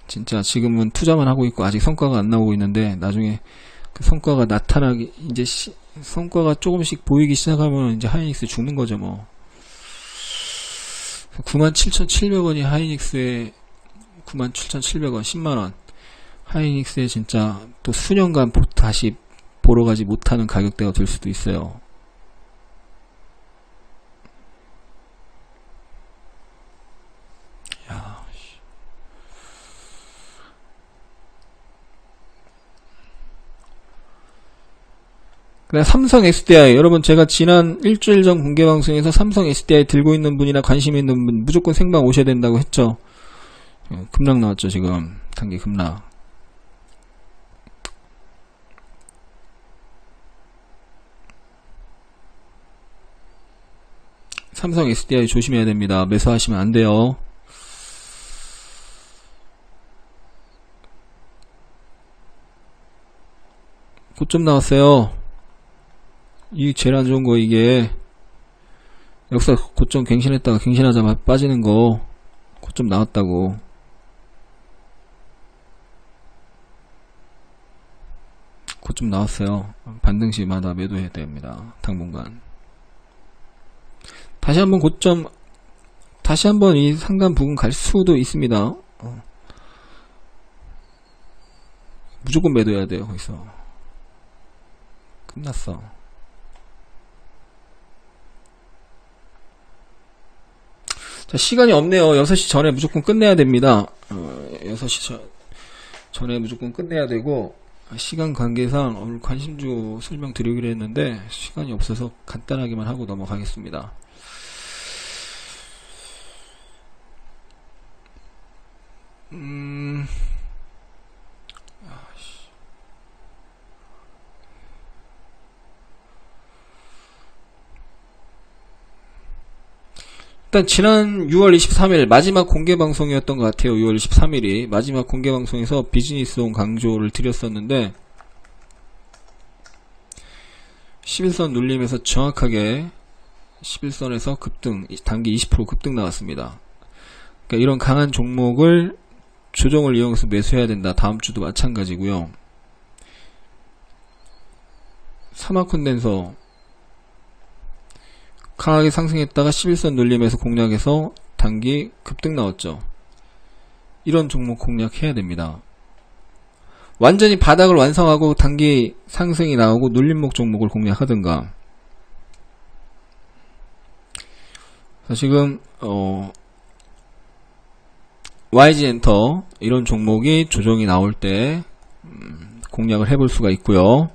진짜 지금은 투자만 하고 있고 아직 성과가 안 나오고 있는데, 나중에 그 성과가 나타나기, 이제 성과가 조금씩 보이기 시작하면 이제 하이닉스 죽는 거죠 뭐. 97,700원이 하이닉스에, 97,700원 10만원 하이닉스에 진짜 또 수년간 다시 보러 가지 못하는 가격대가 될 수도 있어요. 그다음 삼성 SDI, 여러분 제가 지난 일주일 전 공개방송에서 삼성 SDI 들고 있는 분이나 관심 있는 분 무조건 생방 오셔야 된다고 했죠. 급락 나왔죠, 지금. 단기 급락. 삼성 SDI 조심해야 됩니다. 매수하시면 안 돼요. 고점 나왔어요. 이게 제일 안 좋은 거, 이게. 역사 고점 갱신했다가 갱신하자마자 빠지는 거. 고점 나왔다고. 고점 나왔어요. 반등시마다 매도해야 됩니다. 당분간. 다시 한번 고점, 다시 한번 이 상단 부근 갈 수도 있습니다. 무조건 매도해야 돼요, 거기서. 끝났어. 자, 시간이 없네요. 6시 전에 무조건 끝내야 됩니다. 6시 전에 무조건 끝내야 되고, 시간 관계상 오늘 관심주 설명드리기로 했는데, 시간이 없어서 간단하게만 하고 넘어가겠습니다. 일단 지난 6월 23일 마지막 공개 방송이었던 것 같아요. 6월 23일이 마지막 공개 방송에서 비즈니스온 강조를 드렸었는데 11선 눌림에서 정확하게 11선에서 급등, 단기 20% 급등 나왔습니다. 그러니까 이런 강한 종목을 조정을 이용해서 매수해야 된다. 다음 주도 마찬가지고요. 사막 콘덴서 강하게 상승했다가 11선 눌림에서 공략해서 단기 급등 나왔죠. 이런 종목 공략해야 됩니다. 완전히 바닥을 완성하고 단기 상승이 나오고 눌림목 종목을 공략하든가. 지금 YG엔터 이런 종목이 조정이 나올 때 공략을 해볼 수가 있고요.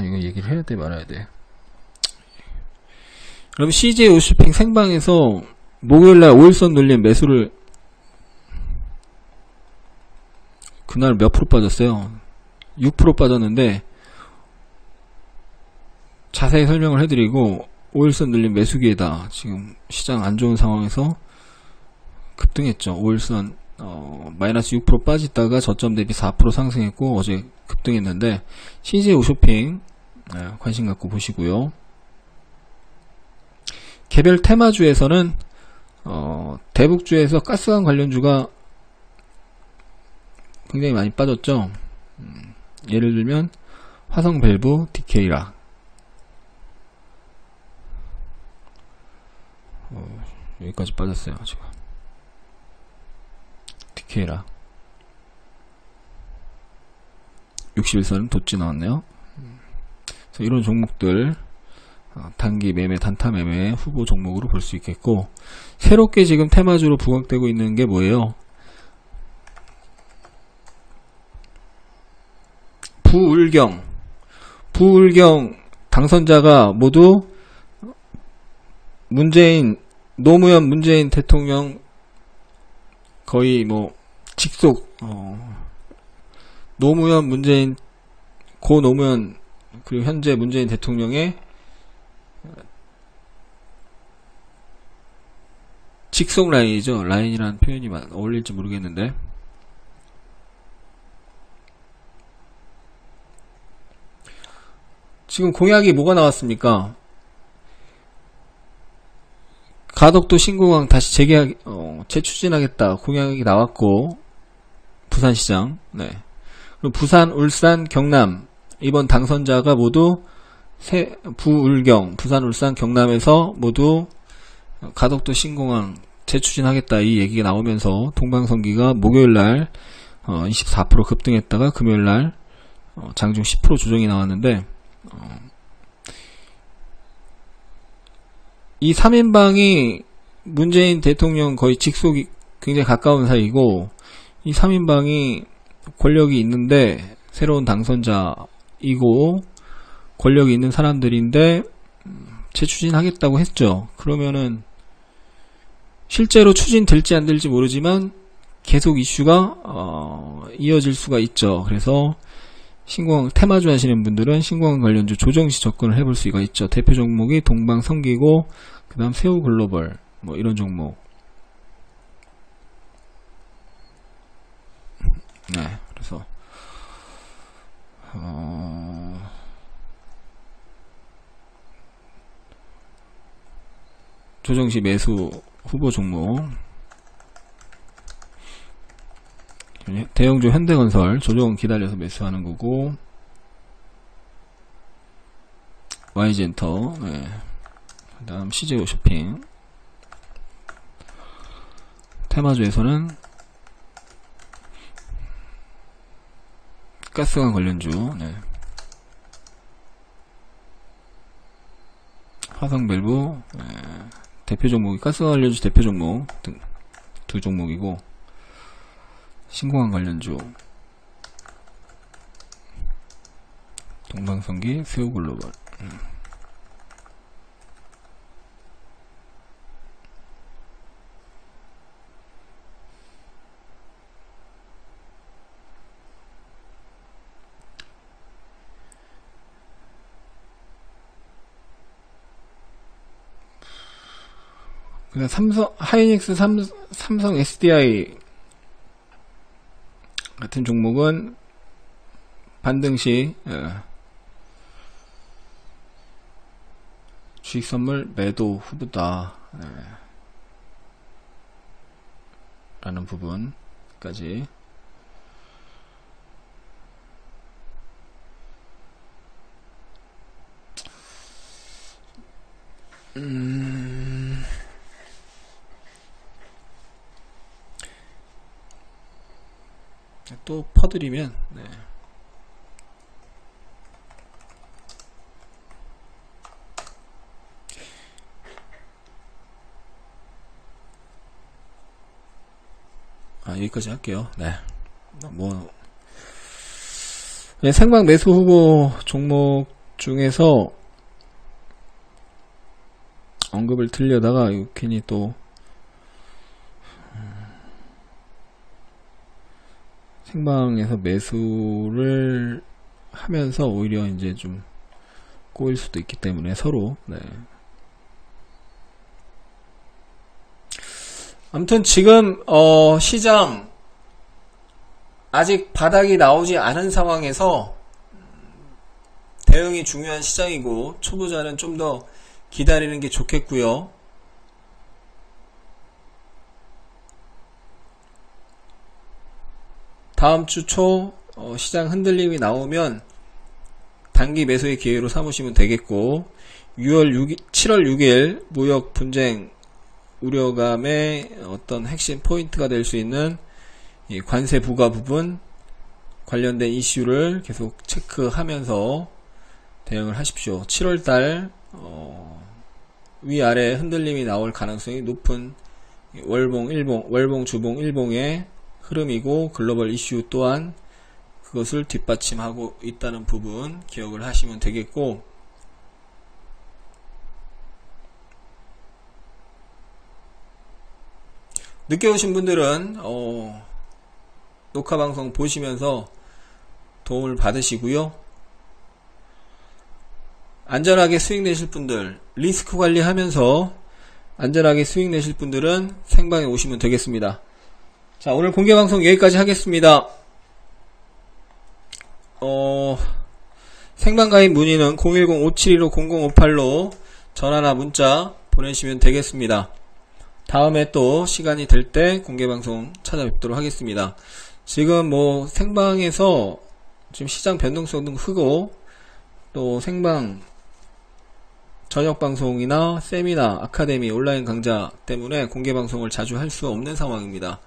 이거 얘기를 해야 돼 말아야 돼. 그럼 CJ 오쇼핑 생방에서 목요일날 5일선 눌린 매수를 그날 몇 프로 빠졌어요? 6% 빠졌는데 자세히 설명을 해드리고 5일선 눌린 매수기에다 지금 시장 안 좋은 상황에서 급등했죠. 5일선 마이너스 6% 빠지다가 저점 대비 4% 상승했고 어제 급등했는데 CJ 오쇼핑 관심 갖고 보시고요. 개별 테마주에서는 대북주에서 가스관 관련주가 굉장히 많이 빠졌죠. 예를 들면 화성밸브, DK라 여기까지 빠졌어요. 지금 DK라 61선은 돋지 나왔네요. 그래서 이런 종목들 단기 매매, 단타 매매 후보 종목으로 볼 수 있겠고, 새롭게 지금 테마주로 부각되고 있는 게 뭐예요? 부울경 당선자가 모두 노무현 문재인 대통령 거의 뭐 직속 노무현 문재인 고 노무현 그리고 현재 문재인 대통령의 직속 라인이죠. 라인이라는 표현이 어울릴지 모르겠는데 지금 공약이 뭐가 나왔습니까? 가덕도 신공항 다시 재추진하겠다 공약이 나왔고, 부산시장, 그리고 부산, 울산, 경남 이번 당선자가 모두 부울경, 부산, 울산, 경남에서 모두 가덕도 신공항 재추진하겠다 이 얘기가 나오면서 동방선기가 목요일날 24% 급등했다가 금요일날 장중 10% 조정이 나왔는데, 이 3인방이 문재인 대통령 거의 직속이 굉장히 가까운 사이고, 이 3인방이 권력이 있는데 새로운 당선자 대표이고 권력이 있는 사람들인데 재추진하겠다고 했죠. 그러면은 실제로 추진될지 안 될지 모르지만 계속 이슈가 이어질 수가 있죠. 그래서 신공항 테마주 하시는 분들은 신공항 관련주 조정시 접근을 해볼 수가 있죠. 대표 종목이 동방성기고 그 다음 세우글로벌 뭐 이런 종목. 네, 그래서 조정시 매수 후보 종목. 대형주 현대건설 조정 기다려서 매수하는 거고, YG엔터, 네. 그 다음 CJ 쇼핑. 테마주에서는 가스관 관련주, 네. 화성밸브, 네. 대표 종목이 가스관 관련주 대표 종목 등 두 종목이고, 신공항 관련주 동방성기, 세우글로벌. 그냥 하이닉스, 삼성 SDI 같은 종목은 반등시 주식선물 매도 후보다, 라는 부분까지. 또 퍼드리면, 네. 여기까지 할게요. 네. 네, 생방 매수 후보 종목 중에서 언급을 드리려다가 괜히 또 생방에서 매수를 하면서 오히려 이제 좀 꼬일 수도 있기 때문에 서로, 네. 아무튼 지금 시장 아직 바닥이 나오지 않은 상황에서 대응이 중요한 시장이고, 초보자는 좀 더 기다리는 게 좋겠고요. 다음 주 초 시장 흔들림이 나오면 단기 매수의 기회로 삼으시면 되겠고, 7월 6일 무역 분쟁 우려감의 어떤 핵심 포인트가 될 수 있는 이 관세 부과 부분 관련된 이슈를 계속 체크하면서 대응을 하십시오. 7월달 위아래 흔들림이 나올 가능성이 높은 월봉 주봉 일봉의 흐름이고, 글로벌 이슈 또한 그것을 뒷받침하고 있다는 부분 기억을 하시면 되겠고, 늦게 오신 분들은 녹화방송 보시면서 도움을 받으시고요. 안전하게 수익 내실 분들, 리스크 관리하면서 안전하게 수익 내실 분들은 생방에 오시면 되겠습니다. 자, 오늘 공개방송 여기까지 하겠습니다. 생방가입 문의는 010-5715-0058로 전화나 문자 보내시면 되겠습니다. 다음에 또 시간이 될 때 공개방송 찾아뵙도록 하겠습니다. 지금 생방에서 지금 시장 변동성도 크고, 또 생방 저녁방송이나 세미나, 아카데미, 온라인 강좌 때문에 공개방송을 자주 할 수 없는 상황입니다.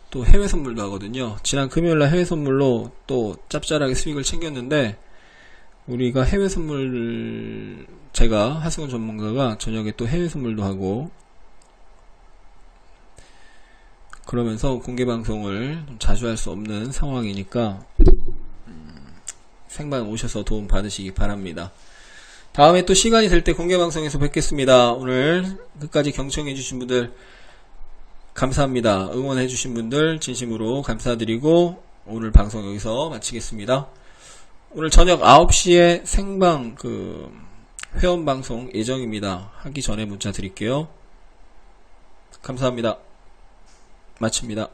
또 해외 선물도 하거든요. 지난 금요일날 해외 선물로 또 짭짤하게 수익을 챙겼는데, 우리가 해외 선물, 제가 하승훈 전문가가 저녁에 또 해외 선물도 하고, 그러면서 공개방송을 자주 할 수 없는 상황이니까 생방 오셔서 도움 받으시기 바랍니다. 다음에 또 시간이 될 때 공개방송에서 뵙겠습니다. 오늘 끝까지 경청해주신 분들 감사합니다. 응원해주신 분들 진심으로 감사드리고 오늘 방송 여기서 마치겠습니다. 오늘 저녁 9시에 생방 회원방송 예정입니다. 하기 전에 문자 드릴게요. 감사합니다. 마칩니다.